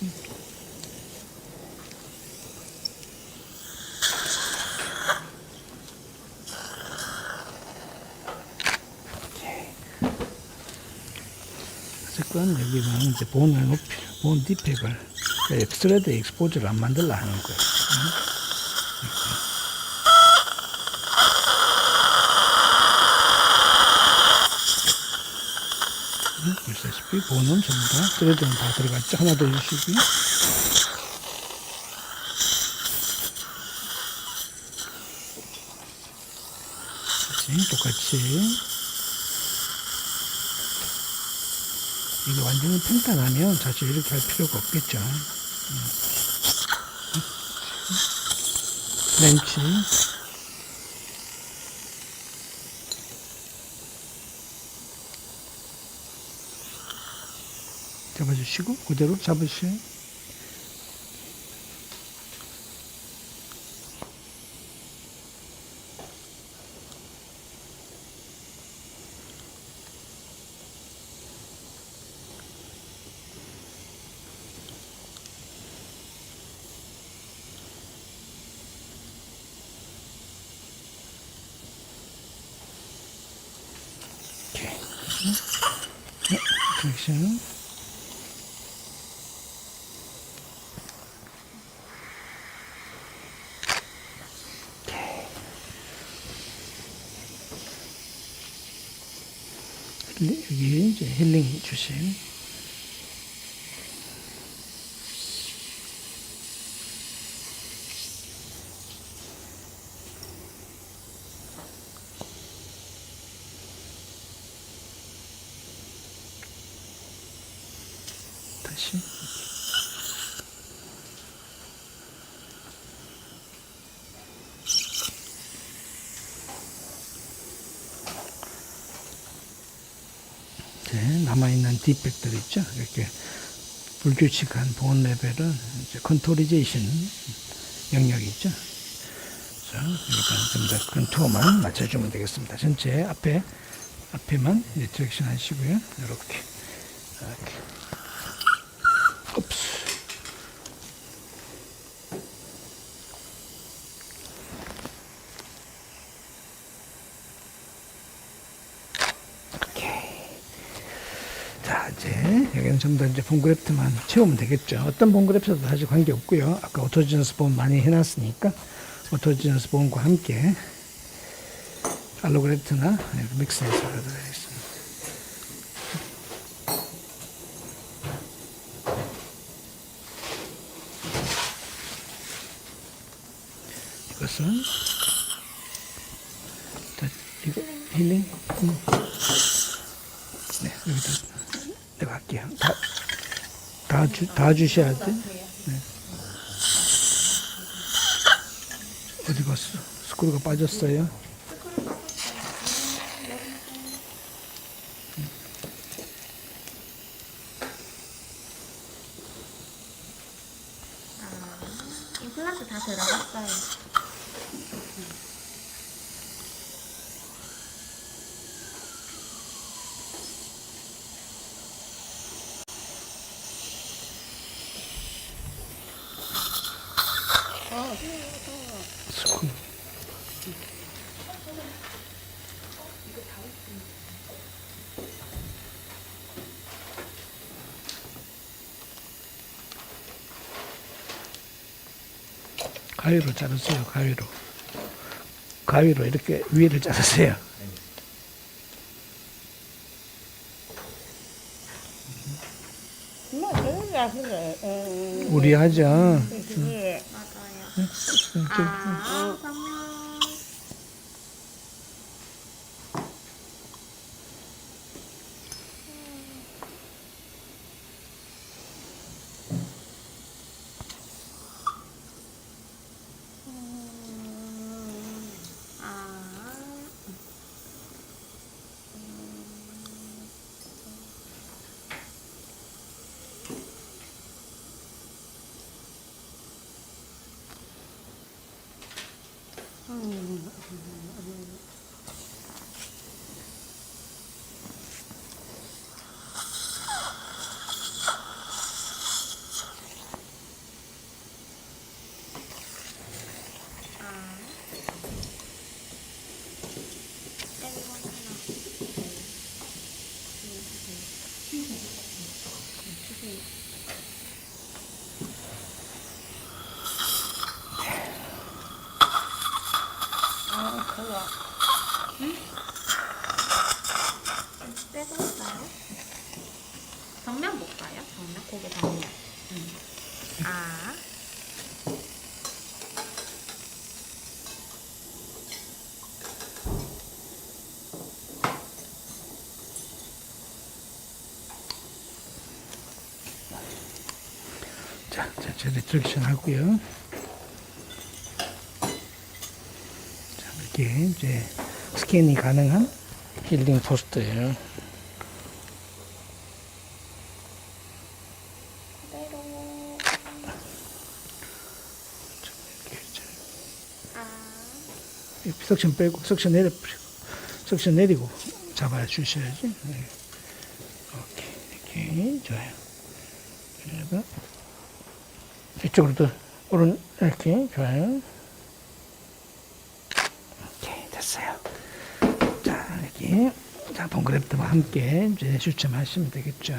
어쨌건 여기는 이제 본을 높이, 본 디펙을 엑스트레드 익스포즈를 안 만들라 하는 거예요. 보시다시피 본은 전부 다 스레드는 다 들어갔죠. 하나 더 해주시고요. 똑같이 이게 완전히 평탄하면 사실 이렇게 할 필요가 없겠죠. 렌치 잡아주시고 그대로 잡으세요. 디렉션 여기 이제 힐링 주심 다시 남아있는 디펙들 있죠. 이렇게 불규칙한 본 레벨은 이제 컨토리제이션 영역이 있죠. 그래서 이렇게 좀 더 컨투어만 맞춰주면 되겠습니다. 전체 앞에만 이제 디렉션 하시고요. 이렇게 옵스. 자, 이제 여기는 전부 다 이제 본그래프트만 채우면 되겠죠. 어떤 본그래프트도 사실 관계 없고요. 아까 오토지너스 본 많이 해놨으니까 오토지너스 본과 함께 알로그래프트나 믹스해서 하도록 하겠습니다. 이것은 자, 이거 힐링 네, 여기다 내가 할게요. 다 주셔야 돼. 네. 어디 갔어? 스크루가 빠졌어요. 임플란트 다 들어갔어요. 스크루. 가위로 자르세요. 가위로 이렇게 위를 자르세요. 우리 하자. 맞아요. 아, 그러면 떼볼까요? 정면 볼까요? 정면, 고개 정면. 아. 자, 전체 리트렉션 하고요. 자, 이렇게 이제 스캔이 가능한 힐링 포스트예요. 그대로. 이렇게 이제 아. 석션 빼고 석션 내리고 잡아 주셔야지. 네. 오케이, 이렇게 좋아요. 그리고 이쪽으로도 오른 이렇게 좋아요. 오케이, 됐어요. 자, 이렇게 자 봉그래프트와 함께 이제 추첨하시면 되겠죠.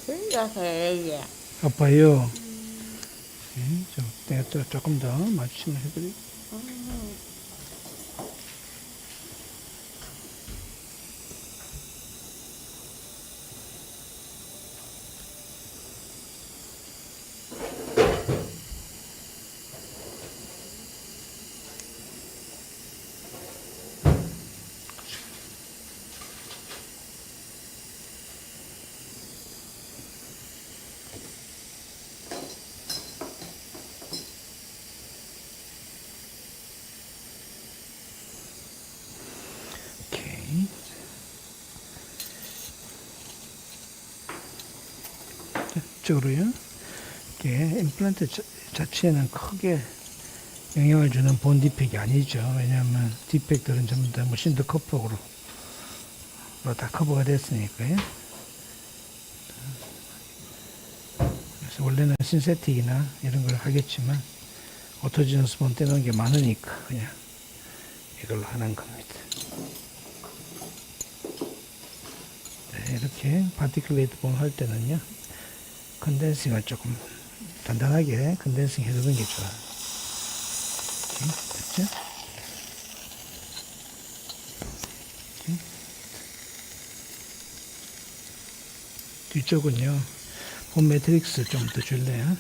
진짜 세게. 아빠요. 내가 또 조금 더 맞춤을 해드리고. 오케이. 이쪽으로요. 이게 임플란트 자체는 크게 영향을 주는 본 디펙이 아니죠. 왜냐하면 디펙들은 전부 다 머신드 커버로 다 커버가 됐으니까요. 그래서 원래는 신세틱이나 이런 걸 하겠지만 오토지너스 본 떼놓은 게 많으니까 그냥 이걸로 하는 겁니다. 네, 이렇게 파티클레이트 본 할 때는요, 컨덴싱을 조금 단단하게 컨덴싱 해두는 게 좋아요. 이렇게, 됐죠? 이렇게. 뒤쪽은요, 본 매트릭스 좀 더 줄래요?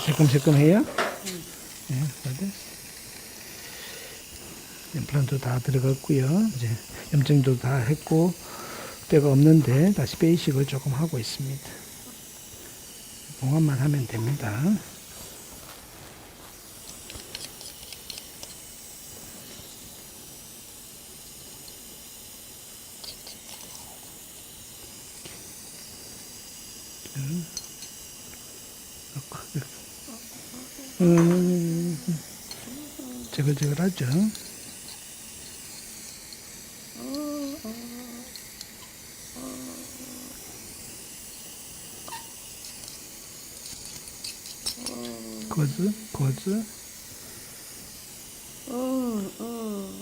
새콤새콤해요? 네, 어디? 임플란트 다 들어갔고요. 이제 염증도 다 했고 뼈가 없는데 다시 베이식을 조금 하고 있습니다. 봉합만 하면 됩니다. 저글저글하죠. 거즈.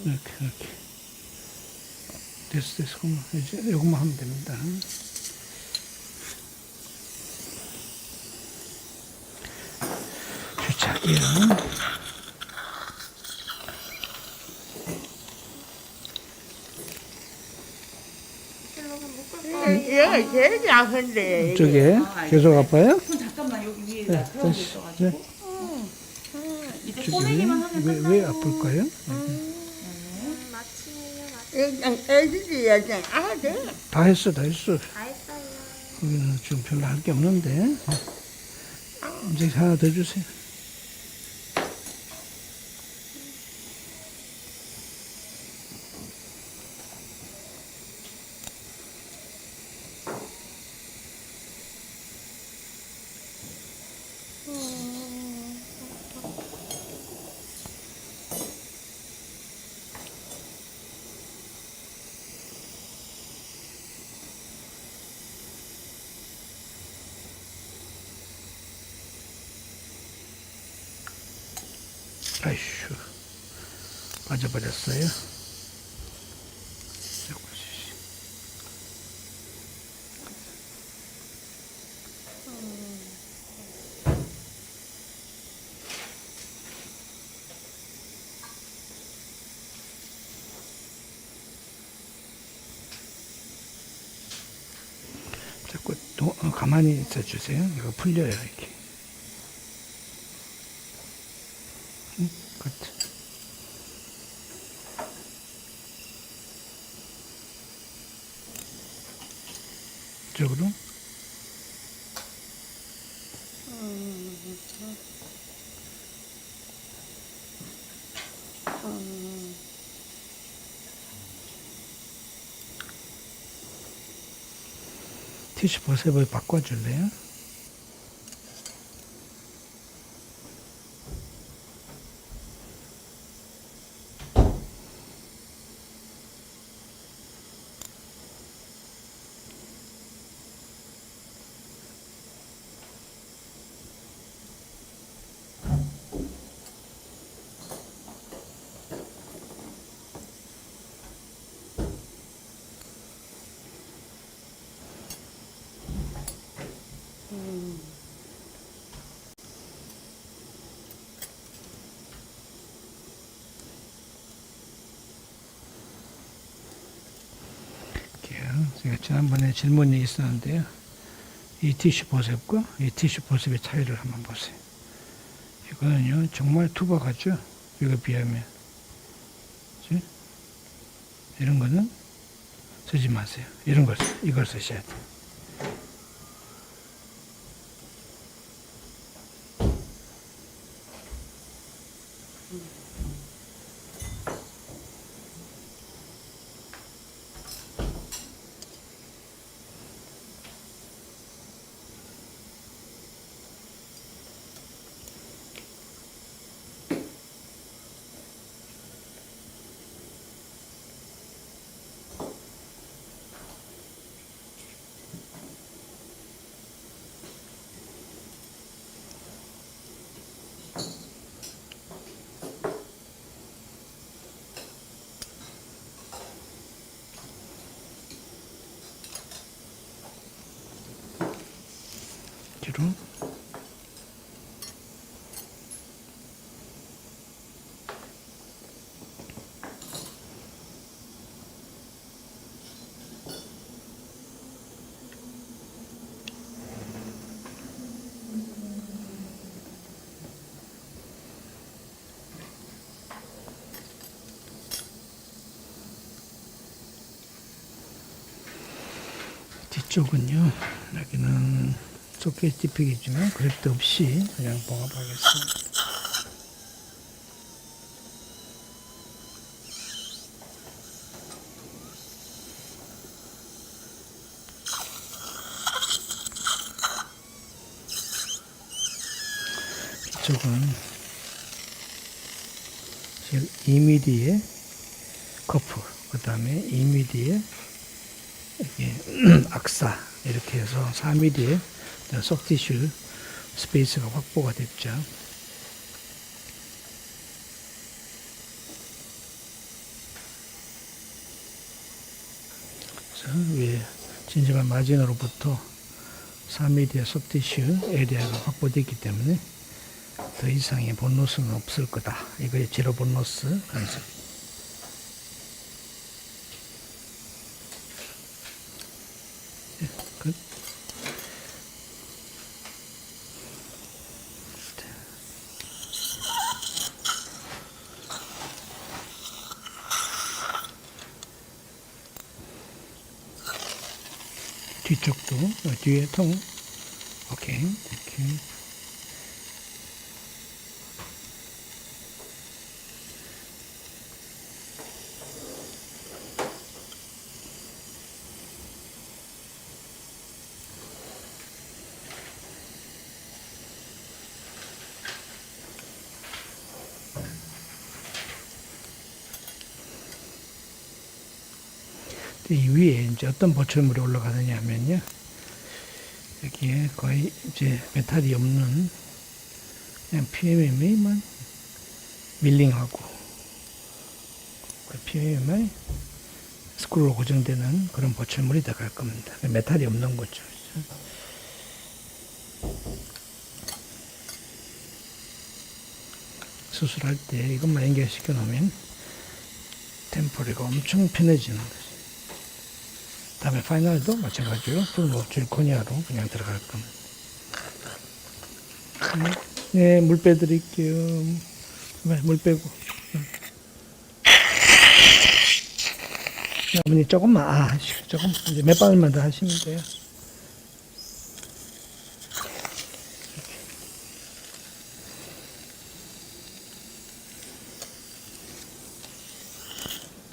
이렇게. 됐어. 그럼 이제 요것만 하면 됩니다. 주착이요. 얘가 제일 작은데. 이쪽에 계속 아파요? 손 잠깐만 여기 위에 네, 그런 게 다시. 있어가지고. 이제 저기 꼬매기만 하면 왜 끝나요. 아플까요? 애들이 얘는 아들. 다 했어. 다 했어요. 거기는 지금 별로 할 게 없는데. 이제 하나 더 주세요. 아이슈. 빠져버렸어요. 자꾸 가만히 있어 주세요. 이거 풀려요, 이렇게. 끝. 이쪽으로. 티슈 보습을 바꿔줄래요? 제가 지난번에 질문이 있었는데요. 이 티슈 보습과 이 티슈 보습의 차이를 한번 보세요. 이거는요, 정말 투박하죠? 이거 비하면. 그치? 이런 거는 쓰지 마세요. 이걸 쓰셔야 돼요. 뒤로. 뒤쪽은요, 여기는 소켓 딥픽이지만 그래프트 없이 그냥 봉합하겠습니다. 이쪽은 2mm의 커프, 그 다음에 2mm의 악사, 이렇게 해서 4mm의 소프티슈 스페이스가 확보가 됐죠. 그래서 위에 진정한 마진으로부터 4mm의 소프티슈 에리아가 확보됐기 때문에 더 이상의 본로스는 없을 거다. 이거의 제로 본로스 컨셉. 끝. 뒤쪽도 뒤에 통. 오케이. 오케이. 이 위에 이제 어떤 보철물이 올라가느냐 하면요. 여기에 거의 이제 메탈이 없는 그냥 PMMA만 밀링하고 PMI 스크루로 고정되는 그런 보철물이 들어갈 겁니다. 메탈이 없는 거죠. 수술할 때 이것만 연결시켜 놓으면 템포리가 엄청 편해지는 거죠. 다음에 파이널도 마찬가지로 풀로 질코니아로 그냥 들어갈 겁니다. 네, 물 빼드릴게요. 물 빼고. 어머니 조금만, 조금, 이제 몇 방울만 더 하시면 돼요.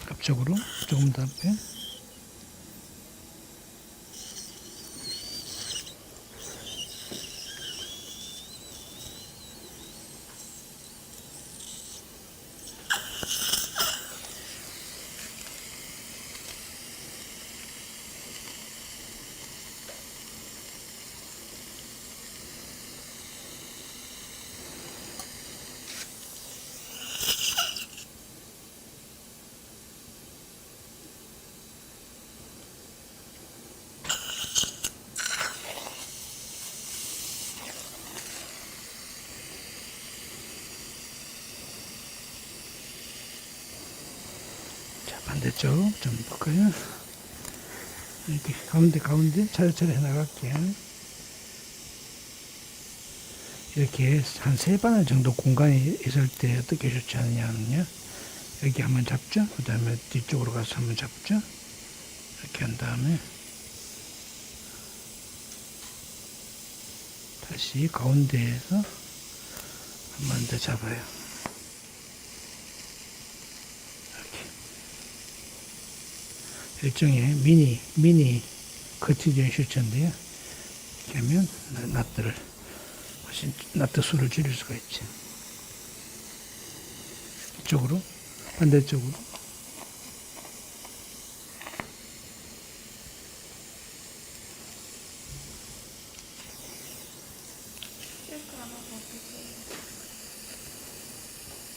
앞쪽으로 조금 더 빼. 반대쪽 좀 볼까요? 이렇게 가운데 차례차례 해나갈게요. 이렇게 한 3바늘 정도 공간이 있을 때 어떻게 좋지 않냐면요. 여기 한번 잡죠. 그 다음에 뒤쪽으로 가서 한번 잡죠. 이렇게 한 다음에 다시 가운데에서 한 번 더 잡아요. 일종의 미니 커티전 슈처인데요. 이렇게 하면 나트 수를 줄일 수가 있죠. 이쪽으로, 반대쪽으로.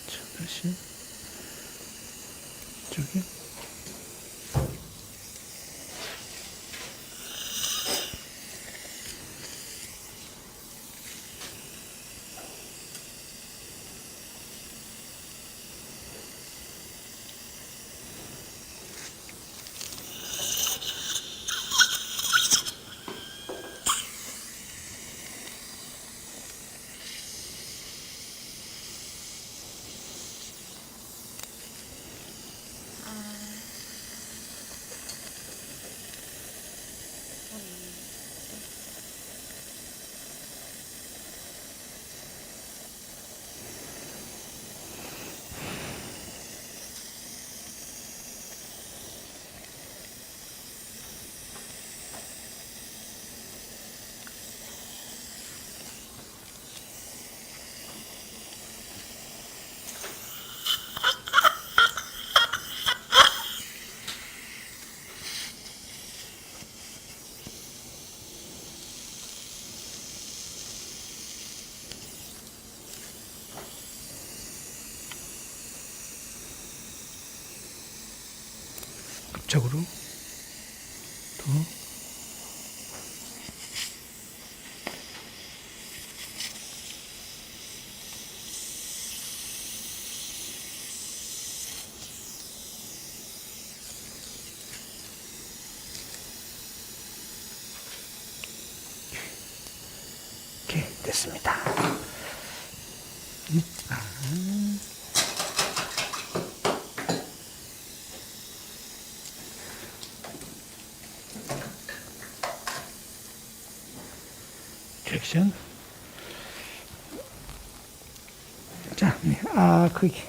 자, 다시 이쪽에. 앞쪽으로 더 이렇게 됐습니다. 디렉션. 자, 크기.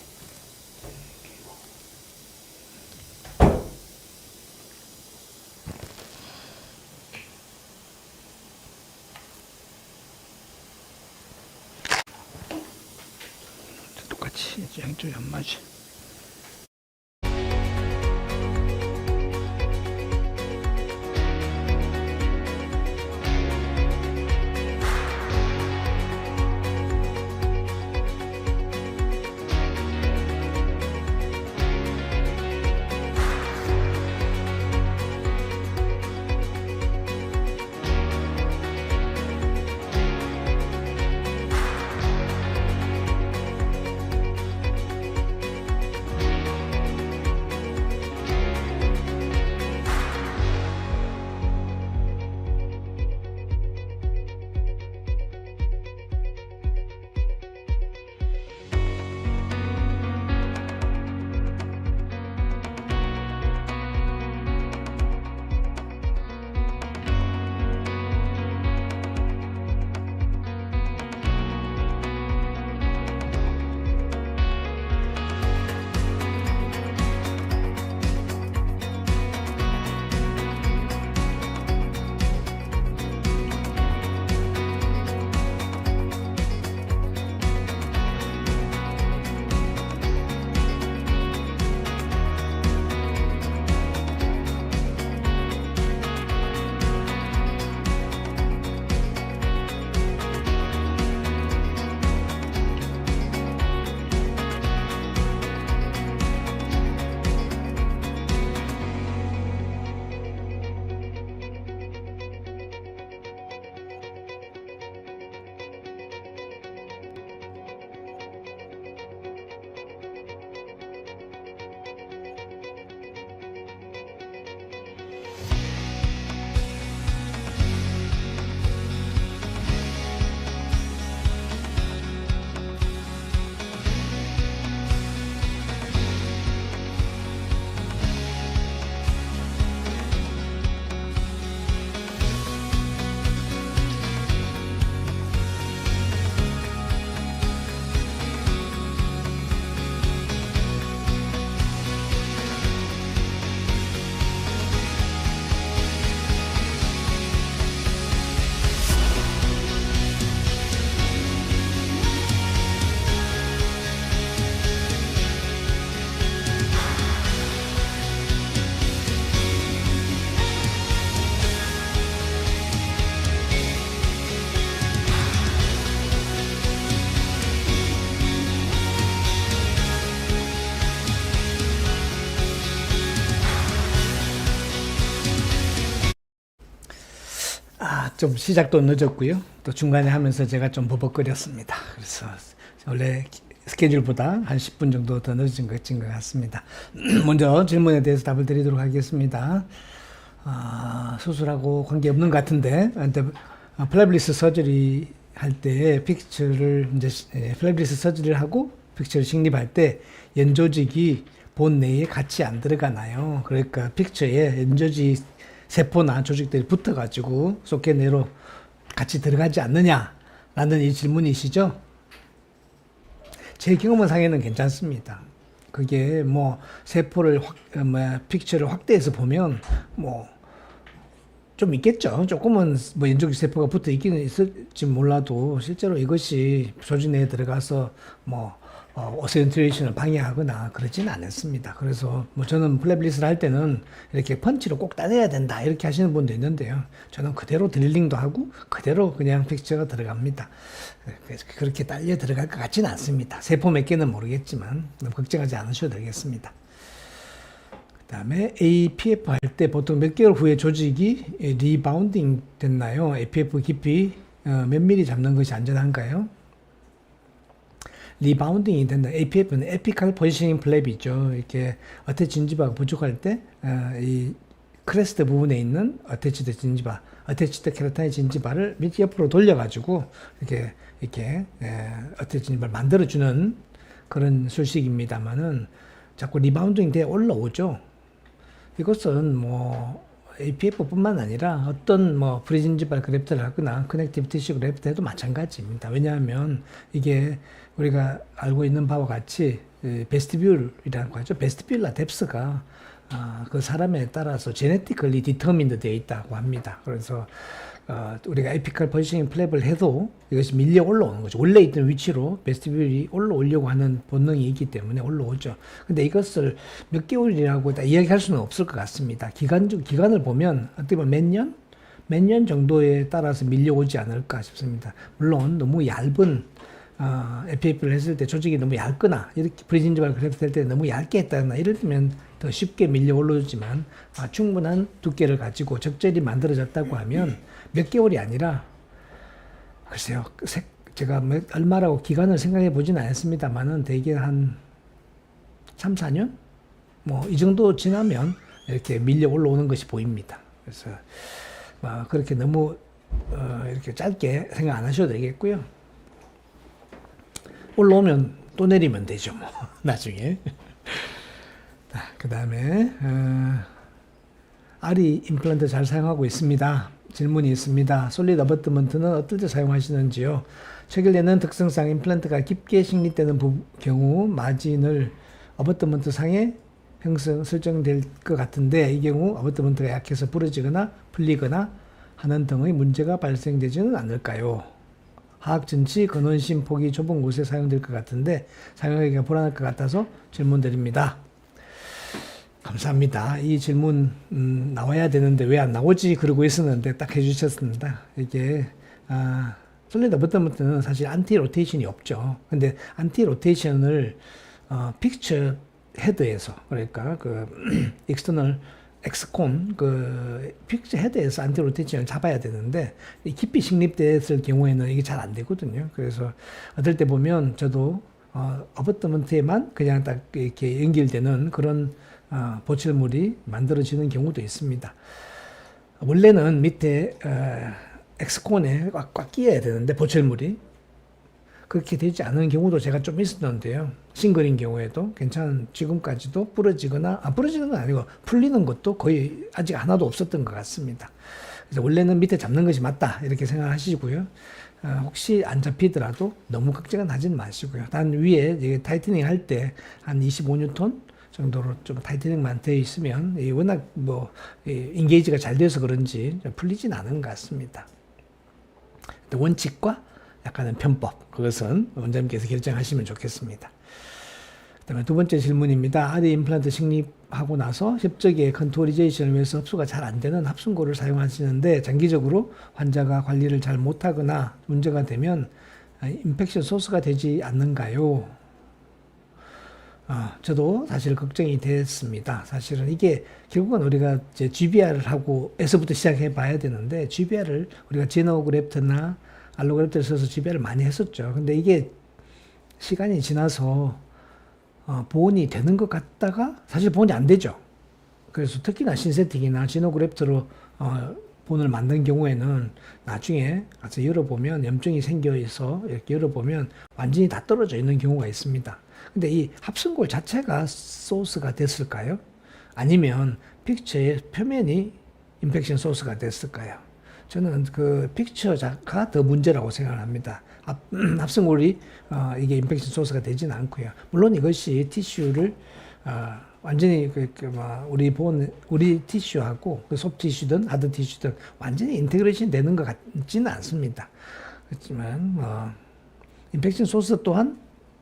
똑같이 양쪽이 안 맞아. 좀 시작도 늦었고요. 또 중간에 하면서 제가 좀 버벅거렸습니다. 그래서 원래 스케줄보다 한 10분 정도 더 늦은 것 같습니다. 먼저 질문에 대해서 답을 드리도록 하겠습니다. 수술하고 관계없는 것 같은데, 플래블리스 서저리 할 때 픽처를 플래블리스 서저리를 하고 픽처를 식립할 때 연조직이 본 내에 같이 안 들어가나요? 그러니까 픽처에 연조직 세포나 조직들이 붙어가지고 소켓 내로 같이 들어가지 않느냐라는 이 질문이시죠? 제 경험은 상에는 괜찮습니다. 그게 뭐 세포를 픽처를 확대해서 보면 뭐 좀 있겠죠. 조금은 뭐 연조직 세포가 붙어 있기는 있을지 몰라도 실제로 이것이 조직 내에 들어가서 뭐 어센트레이션을 방해하거나 그러지는 않았습니다. 그래서 뭐 저는 플래블리스를 할 때는 이렇게 펀치로 꼭 따내야 된다 이렇게 하시는 분도 있는데요. 저는 그대로 드릴링도 하고 그대로 그냥 픽처가 들어갑니다. 그렇게 딸려 들어갈 것 같지는 않습니다. 세포 몇 개는 모르겠지만 너무 걱정하지 않으셔도 되겠습니다. 그 다음에 APF 할 때 보통 몇 개월 후에 조직이 리바운딩 됐나요? APF 깊이 몇 미리 잡는 것이 안전한가요? 리바운딩이 된다. APF는 에피칼 포지셔닝 플랩이죠. 이렇게 어태치 진지바가 부족할 때 이 크레스트 부분에 있는 어태치드 진지바, 어태치드 케라타인 진지바를 밑 옆으로 돌려가지고 이렇게 어태치 진지바를 만들어주는 그런 술식입니다만은 자꾸 리바운딩 돼 올라오죠. 이것은 뭐 APF뿐만 아니라 어떤 뭐 프리진지발 그래프트를 하거나 커넥티브 티슈 그래프트 해도 마찬가지입니다. 왜냐하면 이게 우리가 알고 있는 바와 같이 베스티뷸얼이라는 거 하죠. 베스티뷸라 뎁스가 그 사람에 따라서 제네티컬리 디터민드 되어 있다고 합니다. 그래서 우리가 에피칼 포지셔닝 플랩을 해도 이것이 밀려 올라오는 거죠. 원래 있던 위치로 베스티뷸얼이 올라오려고 하는 본능이 있기 때문에 올라오죠. 근데 이것을 몇 개월이라고 다 이야기할 수는 없을 것 같습니다. 기간을 보면 어떻게 보면 몇 년 정도에 따라서 밀려오지 않을까 싶습니다. 물론 너무 얇은 FF를 했을 때 조직이 너무 얇거나 이렇게 프리진지발 그래프트 할 때 너무 얇게 했다거나 이러면 더 쉽게 밀려 올라오지만 충분한 두께를 가지고 적절히 만들어졌다고 하면 몇 개월이 아니라 글쎄요 제가 얼마라고 기간을 생각해 보진 않았습니다만은 대개 한 3, 4년? 뭐 이 정도 지나면 이렇게 밀려 올라오는 것이 보입니다. 그래서 그렇게 너무 이렇게 짧게 생각 안 하셔도 되겠고요. 올라오면 또 내리면 되죠, 뭐 나중에. 그 다음에 아리 임플란트 잘 사용하고 있습니다. 질문이 있습니다. 솔리드 어버트먼트는 어떨 때 사용하시는지요? 최근에는 특성상 임플란트가 깊게 식립되는 경우 마진을 어버트먼트 상에 설정될 것 같은데 이 경우 어버트먼트가 약해서 부러지거나 풀리거나 하는 등의 문제가 발생되지는 않을까요? 하악 전치 근원심 폭이 좁은 곳에 사용될 것 같은데 사용하기가 불안할 것 같아서 질문 드립니다. 감사합니다. 이 질문 나와야 되는데 왜 안 나오지 그러고 있었는데 딱 해주셨습니다. 이게 솔리드 어버트먼트는 사실 안티 로테이션이 없죠. 근데 안티 로테이션을 픽처 헤드에서 그러니까 그 익스터널 엑스콘 그 픽처 헤드에서 안티 로테이션을 잡아야 되는데 깊이 식립됐을 경우에는 이게 잘 안 되거든요. 그래서 어떨 때 보면 저도 어버트먼트에만 그냥 딱 이렇게 연결되는 그런 보철물이 만들어지는 경우도 있습니다. 원래는 밑에 엑스콘에 꽉 끼어야 되는데 보철물이 그렇게 되지 않은 경우도 제가 좀 있었는데요. 싱글인 경우에도 지금까지도 부러지는 건 아니고 풀리는 것도 거의 아직 하나도 없었던 것 같습니다. 그래서 원래는 밑에 잡는 것이 맞다 이렇게 생각하시고요. 혹시 안 잡히더라도 너무 걱정은 하진 마시고요. 단 위에 타이트닝 할 때 한 25N 정도로 좀 타이트닝만 되어 있으면 워낙 인게이지가 잘 돼서 그런지 풀리진 않은 것 같습니다. 원칙과 약간은 편법 그것은 원장님께서 결정하시면 좋겠습니다. 그다음에 두 번째 질문입니다. 아리 임플란트 식립하고 나서 협적의 컨토리제이션을 위해서 흡수가 잘 안 되는 합순고를 사용하시는데 장기적으로 환자가 관리를 잘 못하거나 문제가 되면 인펙션 소스가 되지 않는가요? 저도 사실 걱정이 됐습니다. 사실은 이게 결국은 우리가 이제 GBR을 하고 에서부터 시작해 봐야 되는데 GBR을 우리가 제노그래프트나 알로그래프트를 써서 GBR을 많이 했었죠. 근데 이게 시간이 지나서 보온이 되는 것 같다가 사실 보온이 안 되죠. 그래서 특히나 신세틱이나 제노그래프트로 본을 만든 경우에는 나중에 가서 열어보면 염증이 생겨 있어 이렇게 열어보면 완전히 다 떨어져 있는 경우가 있습니다. 근데 이 합성골 자체가 소스가 됐을까요? 아니면 픽처의 표면이 인펙션 소스가 됐을까요? 저는 그 픽처가 더 문제라고 생각을 합니다. 합성골이 이게 인펙션 소스가 되지는 않고요. 물론 이것이 티슈를 완전히 우리 티슈하고 그 소프트 티슈든 하드 티슈든 완전히 인테그레이션 되는 것 같지는 않습니다. 그렇지만 인펙션 소스 또한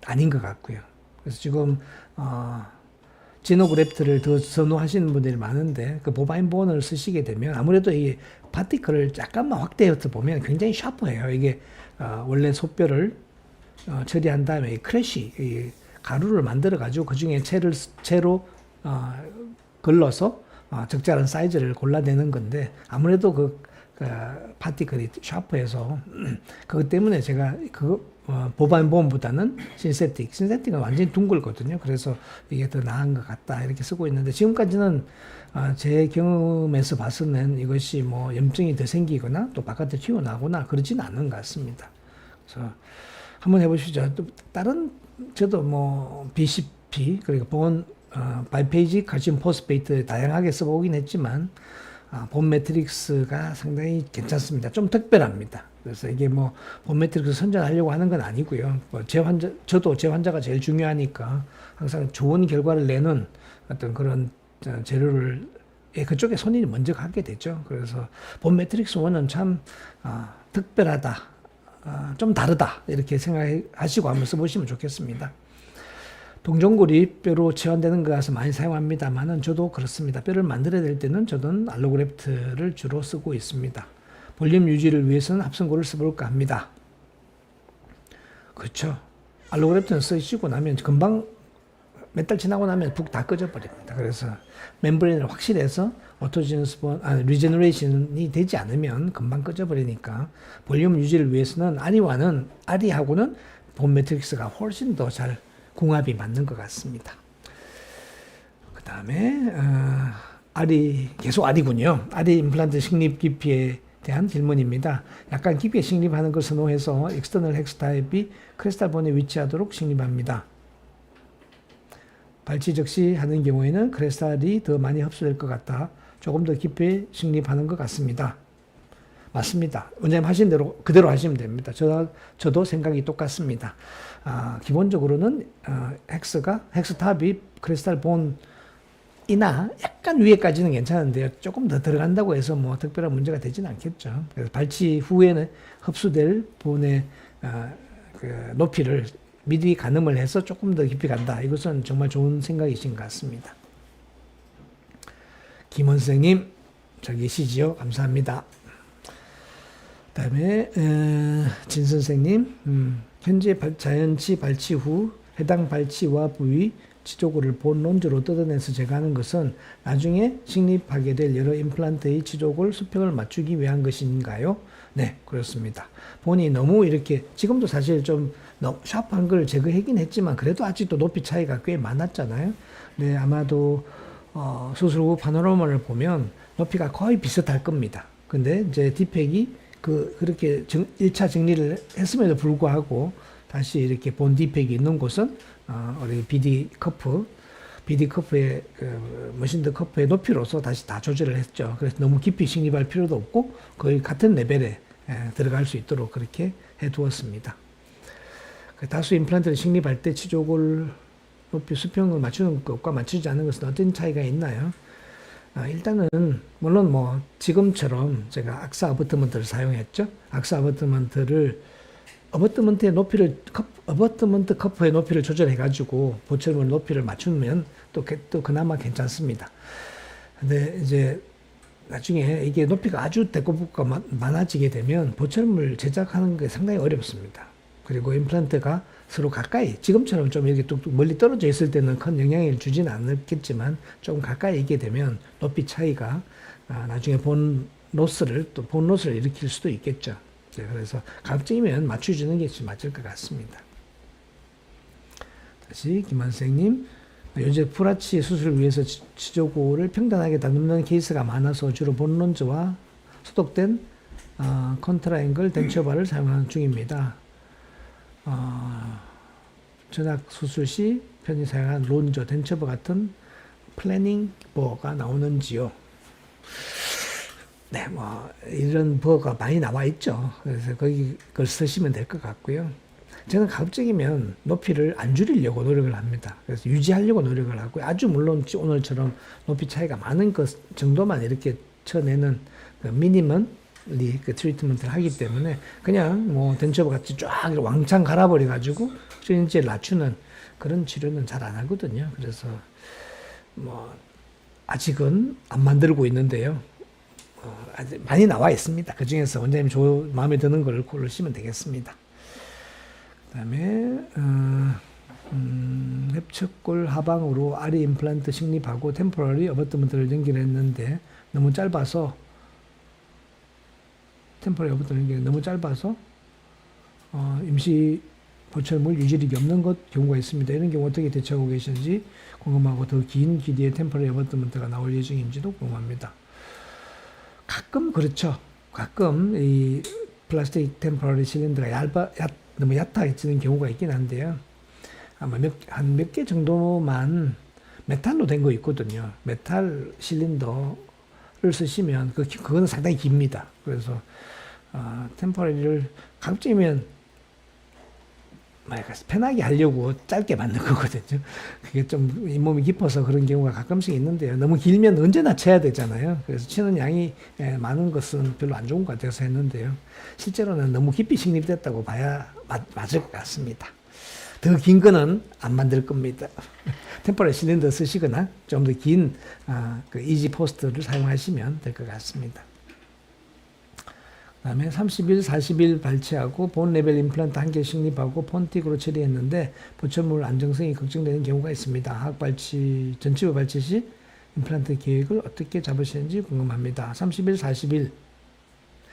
아닌 것 같고요. 그래서 지금 제노그래프트를 더 선호하시는 분들이 많은데 그 보바인 본을 쓰시게 되면 아무래도 이 파티클을 약간만 확대해서 보면 굉장히 샤프해요. 이게 원래 솥뼈를 처리한 다음에 이 크래쉬 이 가루를 만들어 가지고 그 중에 채로 걸러서 적절한 사이즈를 골라내는 건데 아무래도 그 파티클이 샤프해서 그것 때문에 제가 보바인 본보다는 신세틱은 완전히 둥글거든요. 그래서 이게 더 나은 것 같다 이렇게 쓰고 있는데 지금까지는 제 경험에서 봤을 이것이 뭐 염증이 더 생기거나 또 바깥에 튀어나오거나 그러지는 않는 것 같습니다. 그래서 한번 해보시죠. 또 다른 저도 뭐 BCP 그리고 본 바이페이지 칼슘 포스페이트 다양하게 써보긴 했지만 본 매트릭스가 상당히 괜찮습니다. 좀 특별합니다. 그래서 이게 뭐 본 매트릭스 선전하려고 하는 건 아니고요. 저도 제 환자가 제일 중요하니까 항상 좋은 결과를 내는 어떤 그런 재료를 그쪽에 손이 먼저 가게 되죠. 그래서 본 매트릭스 1은 참 특별하다, 좀 다르다 이렇게 생각하시고 한번 써보시면 좋겠습니다. 동종골이 뼈로 치환되는 것에서 많이 사용합니다만은 저도 그렇습니다. 뼈를 만들어야 될 때는 저는 알로그래프트를 주로 쓰고 있습니다. 볼륨 유지를 위해서는 합성골을 써볼까 합니다. 그렇죠. 알로그래프트는 쓰시고 나면 금방 몇 달 지나고 나면 푹 다 꺼져 버립니다. 그래서 멤브레인을 확실해서 리제너레이션이 되지 않으면 금방 꺼져 버리니까 볼륨 유지를 위해서는 아리하고는 본 매트릭스가 훨씬 더 잘 궁합이 맞는 것 같습니다. 그 다음에 계속 아리군요. 아리 임플란트 식립 깊이에 대한 질문입니다. 약간 깊게 식립하는 것을 선호해서 익스터널 헥스 타입이 크리스탈 본에 위치하도록 식립합니다. 발치 적시 하는 경우에는 크리스탈이 더 많이 흡수될 것 같아 조금 더 깊이 식립하는 것 같습니다. 맞습니다. 원장님 하신 대로 그대로 하시면 됩니다. 저도 생각이 똑같습니다. 기본적으로는 헥스탑이 크리스탈 본이나 약간 위에까지는 괜찮은데요. 조금 더 들어간다고 해서 뭐 특별한 문제가 되지는 않겠죠. 그래서 발치 후에는 흡수될 본의 그 높이를 미리 가늠을 해서 조금 더 깊이 간다. 이것은 정말 좋은 생각이신 것 같습니다. 김원 선생님, 잘 계시지요? 감사합니다. 그 다음에 진 선생님, 현재 자연치 발치 후 해당 발치와 부위 치조골을 본론조로 뜯어내서 제거하는 것은 나중에 식립하게 될 여러 임플란트의 치조골 수평을 맞추기 위한 것인가요? 네, 그렇습니다. 본이 너무 이렇게 지금도 사실 좀 너무 샤프한 걸 제거하긴 했지만 그래도 아직도 높이 차이가 꽤 많았잖아요. 네, 아마도 수술 후 파노라마를 보면 높이가 거의 비슷할 겁니다. 근데 이제 디팩이 그렇게 1차 정리를 했음에도 불구하고 다시 이렇게 본 디팩이 있는 곳은 우리 BD 커프의 머신드 커프의 높이로서 다시 다 조절을 했죠. 그래서 너무 깊이 식립할 필요도 없고 거의 같은 레벨에 들어갈 수 있도록 그렇게 해두었습니다. 다수 임플란트를 식립할 때 치조골 높이 수평을 맞추는 것과 맞추지 않는 것은 어떤 차이가 있나요? 일단은 물론 뭐 지금처럼 제가 악사 어버트먼트를 사용했죠. 악사 어버트먼트 커프의 높이를 조절해 가지고 보철물 높이를 맞추면 또 그나마 괜찮습니다. 근데 이제 나중에 이게 높이가 아주 대꼬부가 많아지게 되면 보철물 제작하는 게 상당히 어렵습니다. 그리고 임플란트가 서로 가까이, 지금처럼 좀 이렇게 뚝뚝 멀리 떨어져 있을 때는 큰 영향을 주지는 않겠지만 조금 가까이 있게 되면 높이 차이가 나중에 본 로스를 일으킬 수도 있겠죠. 네, 그래서 가급적이면 맞춰주는 게 맞을 것 같습니다. 다시 김한 선생님, 요즘 프라치 수술을 위해서 치조고를 평단하게 다듬는 케이스가 많아서 주로 본론즈와 소독된 컨트라앵글 덴처바를 사용하는 중입니다. 전악 수술 시 편히 사용한 론저, 덴처바 같은 플래닝 버가 나오는지요? 네, 뭐 이런 버가 많이 나와 있죠. 그래서 거기 그걸 쓰시면 될 것 같고요. 저는 가급적이면 높이를 안 줄이려고 노력을 합니다. 그래서 유지하려고 노력을 하고 아주 물론 오늘처럼 높이 차이가 많은 것 정도만 이렇게 쳐내는 그 미니멀리 그 트리트먼트를 하기 때문에 그냥 뭐 덴처버 같이 쫙 왕창 갈아버려 가지고 수인지를 낮추는 그런 치료는 잘 안 하거든요. 그래서 뭐 아직은 안 만들고 있는데요. 아직 많이 나와 있습니다. 그 중에서 원장님 마음에 드는 걸 고르시면 되겠습니다. 그다음에 협착골 하방으로 아리 임플란트 식립하고 템포러리 어버트먼트를 연결했는데 너무 짧아서 임시 보철물 유지력이 없는 경우가 있습니다. 이런 경우 어떻게 대처하고 계신지 궁금하고 더 긴 길이의 템포러리 어버트먼트가 나올 예정인지도 궁금합니다. 가끔 그렇죠. 가끔 이 플라스틱 템포러리 실린더가 너무 얕아지는 경우가 있긴 한데요. 아마 한 몇 개 정도만 메탈로 된 거 있거든요. 메탈 실린더를 쓰시면 그거는 상당히 깁니다. 그래서 템포러리를 가급적이면 편하게 하려고 짧게 만든 거거든요. 그게 좀 잇몸이 깊어서 그런 경우가 가끔씩 있는데요. 너무 길면 언제나 쳐야 되잖아요. 그래서 치는 양이 많은 것은 별로 안 좋은 것 같아서 했는데요. 실제로는 너무 깊이 식립됐다고 봐야 맞을 것 같습니다. 더 긴 거는 안 만들 겁니다. 템포럴 실린더 쓰시거나 좀 더 긴 그 이지 포스트를 사용하시면 될 것 같습니다. 그다음에 30일, 40일 발치하고 본 레벨 임플란트 한 개 식립하고 폰틱으로 처리했는데 보철물 안정성이 걱정되는 경우가 있습니다. 하악 발치, 전치부 발치 시 임플란트 계획을 어떻게 잡으시는지 궁금합니다. 30일, 40일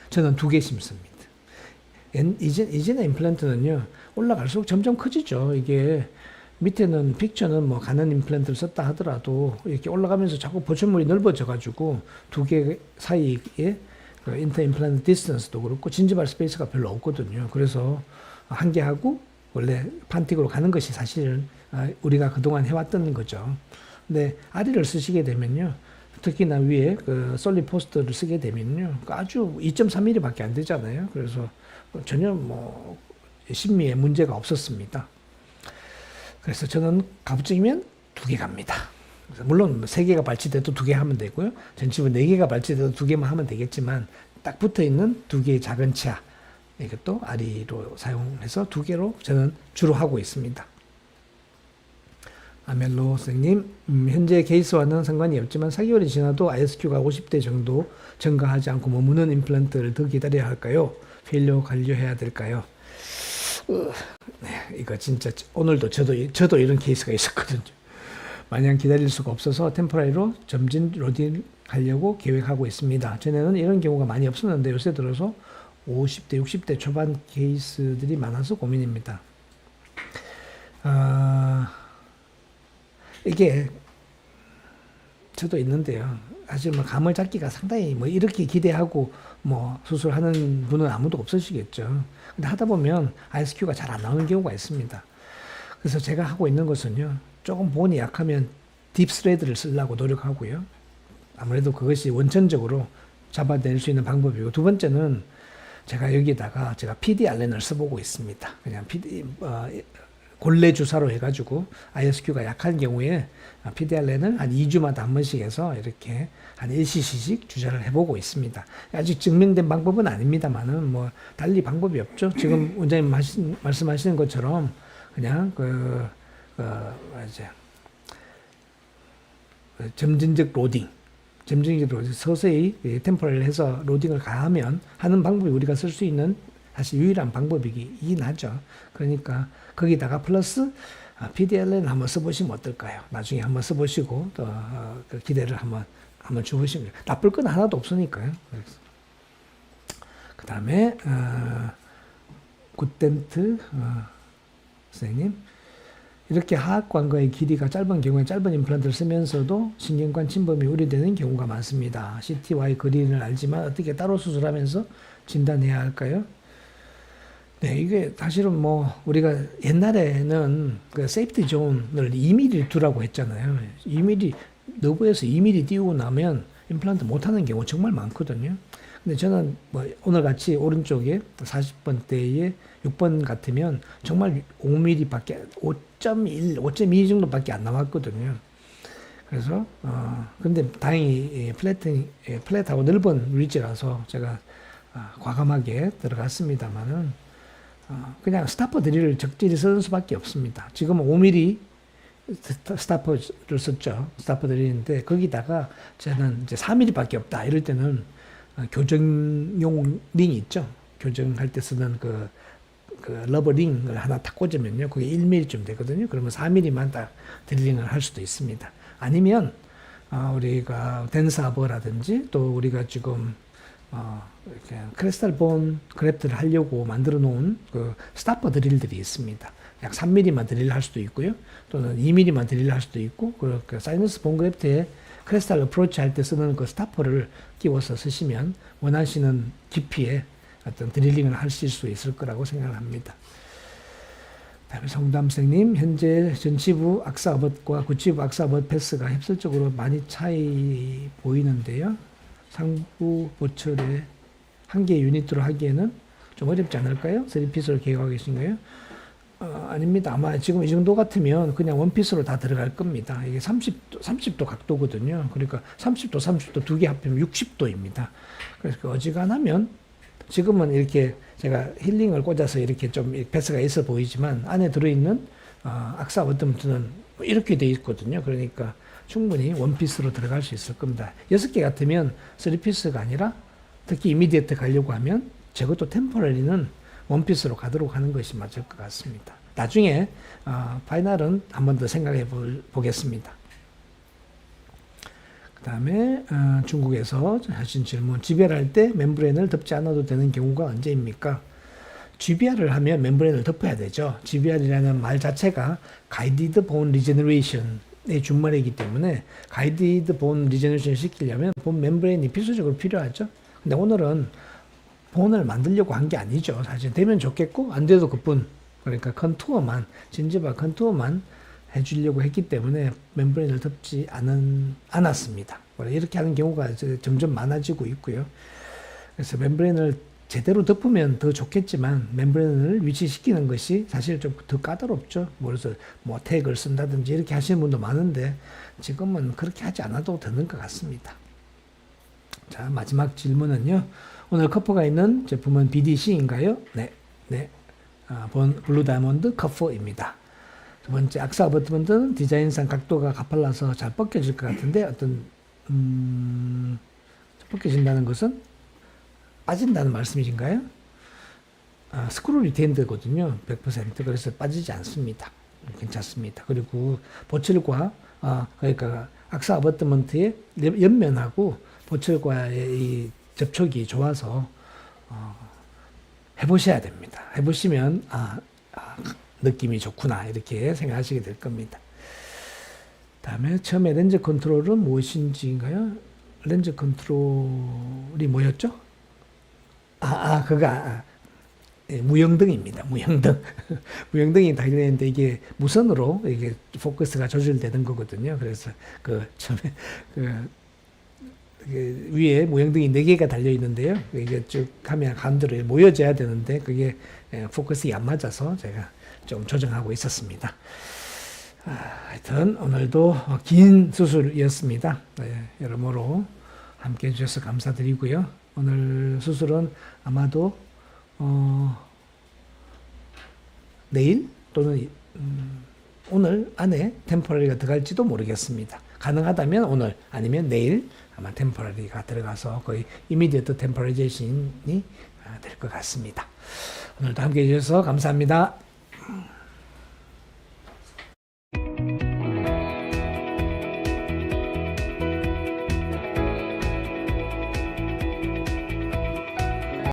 저는 2개 심습니다. 이전의 임플란트는요 올라갈수록 점점 커지죠. 이게 밑에는 픽처는 뭐 가는 임플란트를 썼다 하더라도 이렇게 올라가면서 자꾸 보철물이 넓어져 가지고 2개 사이에 그 인터 임플란트 디스턴스도 그렇고 진지발 스페이스가 별로 없거든요. 그래서 한 개 하고 원래 판틱으로 가는 것이 사실은 우리가 그동안 해왔던 거죠. 근데 아리를 쓰시게 되면요, 특히나 위에 그 솔리 포스트를 쓰게 되면요, 아주 2.3mm밖에 안 되잖아요. 그래서 전혀 뭐 심미에 문제가 없었습니다. 그래서 저는 가급적이면 2개 갑니다. 물론 3개가 발치돼도 2개 하면 되고요. 전치부 4개가 발치돼도 2개만 하면 되겠지만 딱 붙어있는 2개의 작은 치아 이것도 아리로 사용해서 2개로 저는 주로 하고 있습니다. 아멜로 선생님, 현재 케이스와는 상관이 없지만 4개월이 지나도 ISQ가 50대 정도 증가하지 않고 머무는 임플란트를 더 기다려야 할까요? 페일리어 관리해야 될까요? 네, 이거 진짜 오늘도 저도 이런 케이스가 있었거든요. 마냥 기다릴 수가 없어서 템포라리로 점진 로딩 하려고 계획하고 있습니다. 전에는 이런 경우가 많이 없었는데 요새 들어서 50대, 60대 초반 케이스들이 많아서 고민입니다. 이게 저도 있는데요. 사실 뭐 감을 잡기가 상당히 뭐 이렇게 기대하고 뭐 수술하는 분은 아무도 없으시겠죠. 근데 하다 보면 ISQ가 잘 안 나오는 경우가 있습니다. 그래서 제가 하고 있는 것은요, 조금 본이 약하면 딥스레드를 쓰려고 노력하고요. 아무래도 그것이 원천적으로 잡아낼 수 있는 방법이고, 두 번째는 제가 여기다가 제가 PDRN을 써보고 있습니다. 그냥 골래 주사로 해가지고 ISQ가 약한 경우에 PDRN을 한 2주마다 한 번씩 해서 이렇게 한 1cc씩 주사를 해보고 있습니다. 아직 증명된 방법은 아닙니다만은 뭐 달리 방법이 없죠. 지금 원장님 말씀하시는 것처럼 그냥 점진적 로딩, 서서히 템포를 해서 로딩을 가하면 하는 방법이 우리가 쓸 수 있는 사실 유일한 방법이긴 하죠. 그러니까 거기다가 플러스 PDLN 한번 써보시면 어떨까요? 나중에 한번 써보시고 또 그 기대를 한번 주무시면 나쁠 건 하나도 없으니까요. 그 다음에 굿덴트 선생님, 이렇게 하악관과의 길이가 짧은 경우에 짧은 임플란트를 쓰면서도 신경관 침범이 우려되는 경우가 많습니다. CT와의 거리를 알지만 어떻게 따로 수술하면서 진단해야 할까요? 네, 이게 사실은 뭐 우리가 옛날에는 그 세이프티 존을 2mm 두라고 했잖아요. 2mm 너브에서 2mm 띄우고 나면 임플란트 못하는 경우 정말 많거든요. 근데 저는 뭐 오늘 같이 오른쪽에 40번대에 6번 같으면 정말 5mm밖에 5.1, 5.2 정도밖에 안 나왔거든요. 그래서 근데 다행히 플랫하고 넓은 리지라서 제가 과감하게 들어갔습니다만은 그냥 스타퍼 드릴을 적절히 쓰는 수밖에 없습니다. 지금은 5mm 스타퍼를 썼죠. 스타퍼 드릴인데 거기다가 저는 이제 4mm밖에 없다. 이럴 때는 교정용 링이 있죠. 교정할 때 쓰는 그 러버 링을 하나 딱 꽂으면요. 그게 1mm쯤 되거든요. 그러면 4mm만 딱 드릴링을 할 수도 있습니다. 아니면 우리가 덴사버라든지 또 우리가 지금 이렇게 크리스탈 본 그래프트를 하려고 만들어 놓은 그 스타퍼 드릴들이 있습니다. 약 3mm만 드릴을 할 수도 있고요. 또는 2mm만 드릴을 할 수도 있고, 그 사이너스 본 그래프트에 크리스탈 어프로치 할 때 쓰는 그 스타퍼를 끼워서 쓰시면 원하시는 깊이의 어떤 드릴링을 하실 수 있을 거라고 생각을 합니다. 다음에 성담생님, 현재 전치부 악사어벗과 구치부 악사어벗 패스가 heb설적으로 많이 차이 보이는데요. 상부 보철에 한 개의 유닛으로 하기에는 좀 어렵지 않을까요? 3피스로 계획하고 계신가요? 아닙니다. 아마 지금 이 정도 같으면 그냥 원피스로 다 들어갈 겁니다. 이게 30도 각도거든요. 그러니까 30도 두 개 합하면 60도입니다. 그래서 어지간하면 지금은 이렇게 제가 힐링을 꽂아서 이렇게 좀 패스가 있어 보이지만 안에 들어있는 악사 버튼은 이렇게 돼 있거든요. 그러니까 충분히 원피스로 들어갈 수 있을 겁니다. 6개 같으면 3피스가 아니라 특히 이미디어트 가려고 하면 적어도 템포러리는 원피스로 가도록 하는 것이 맞을 것 같습니다. 나중에 파이널은 한 번 더 생각해 보겠습니다. 그 다음에 중국에서 하신 질문, GBR 할 때 멤브레인을 덮지 않아도 되는 경우가 언제입니까? GBR을 하면 멤브레인을 덮어야 되죠. GBR이라는 말 자체가 Guided Bone Regeneration의 준말이기 때문에 Guided Bone Regeneration 시키려면 본 멤브레인이 필수적으로 필요하죠. 근데 오늘은 본을 만들려고 한 게 아니죠. 사실 되면 좋겠고 안 돼도 그뿐. 그러니까 컨투어만, 진지바 컨투어만 해주려고 했기 때문에 멤브레인을 덮지 않았습니다. 이렇게 하는 경우가 점점 많아지고 있고요. 그래서 멤브레인을 제대로 덮으면 더 좋겠지만 멤브레인을 위치시키는 것이 사실 좀 더 까다롭죠. 그래서 뭐 태그를 쓴다든지 이렇게 하시는 분도 많은데 지금은 그렇게 하지 않아도 되는 것 같습니다. 자, 마지막 질문은요. 오늘 커퍼가 있는 제품은 BDC인가요? 네. 블루 다이아몬드 커퍼입니다. 두 번째, 악사 어버트먼트는 디자인상 각도가 가팔라서 잘 벗겨질 것 같은데 벗겨진다는 것은 빠진다는 말씀이신가요? 스크루 리테인드거든요. 100%. 그래서 빠지지 않습니다. 괜찮습니다. 그리고 보철과 그러니까 악사 어버트먼트의 옆면하고 보철과의 이 접촉이 좋아서 해보셔야 됩니다. 해보시면 느낌이 좋구나 이렇게 생각하시게 될 겁니다. 다음에 처음에 렌즈 컨트롤은 무엇인지인가요? 렌즈 컨트롤이 뭐였죠? 무영등입니다. 무영등. 무영등이 달려있는데 이게 무선으로 이게 포커스가 조절되는 거거든요. 그래서 처음에 위에 무영등이 4개가 달려있는데요. 이게 쭉 하면 가운데로 모여져야 되는데 그게 포커스가 안 맞아서 제가 좀 조정하고 있었습니다. 하여튼 오늘도 긴 수술이었습니다. 여러모로 함께 해주셔서 감사드리고요. 오늘 수술은 아마도 내일 또는 오늘 안에 템포러리가 들어갈지도 모르겠습니다. 가능하다면 오늘 아니면 내일 아마 템포러리가 들어가서 거의 이미디어트 템포러리제이션이 될 것 같습니다. 오늘도 함께 해주셔서 감사합니다.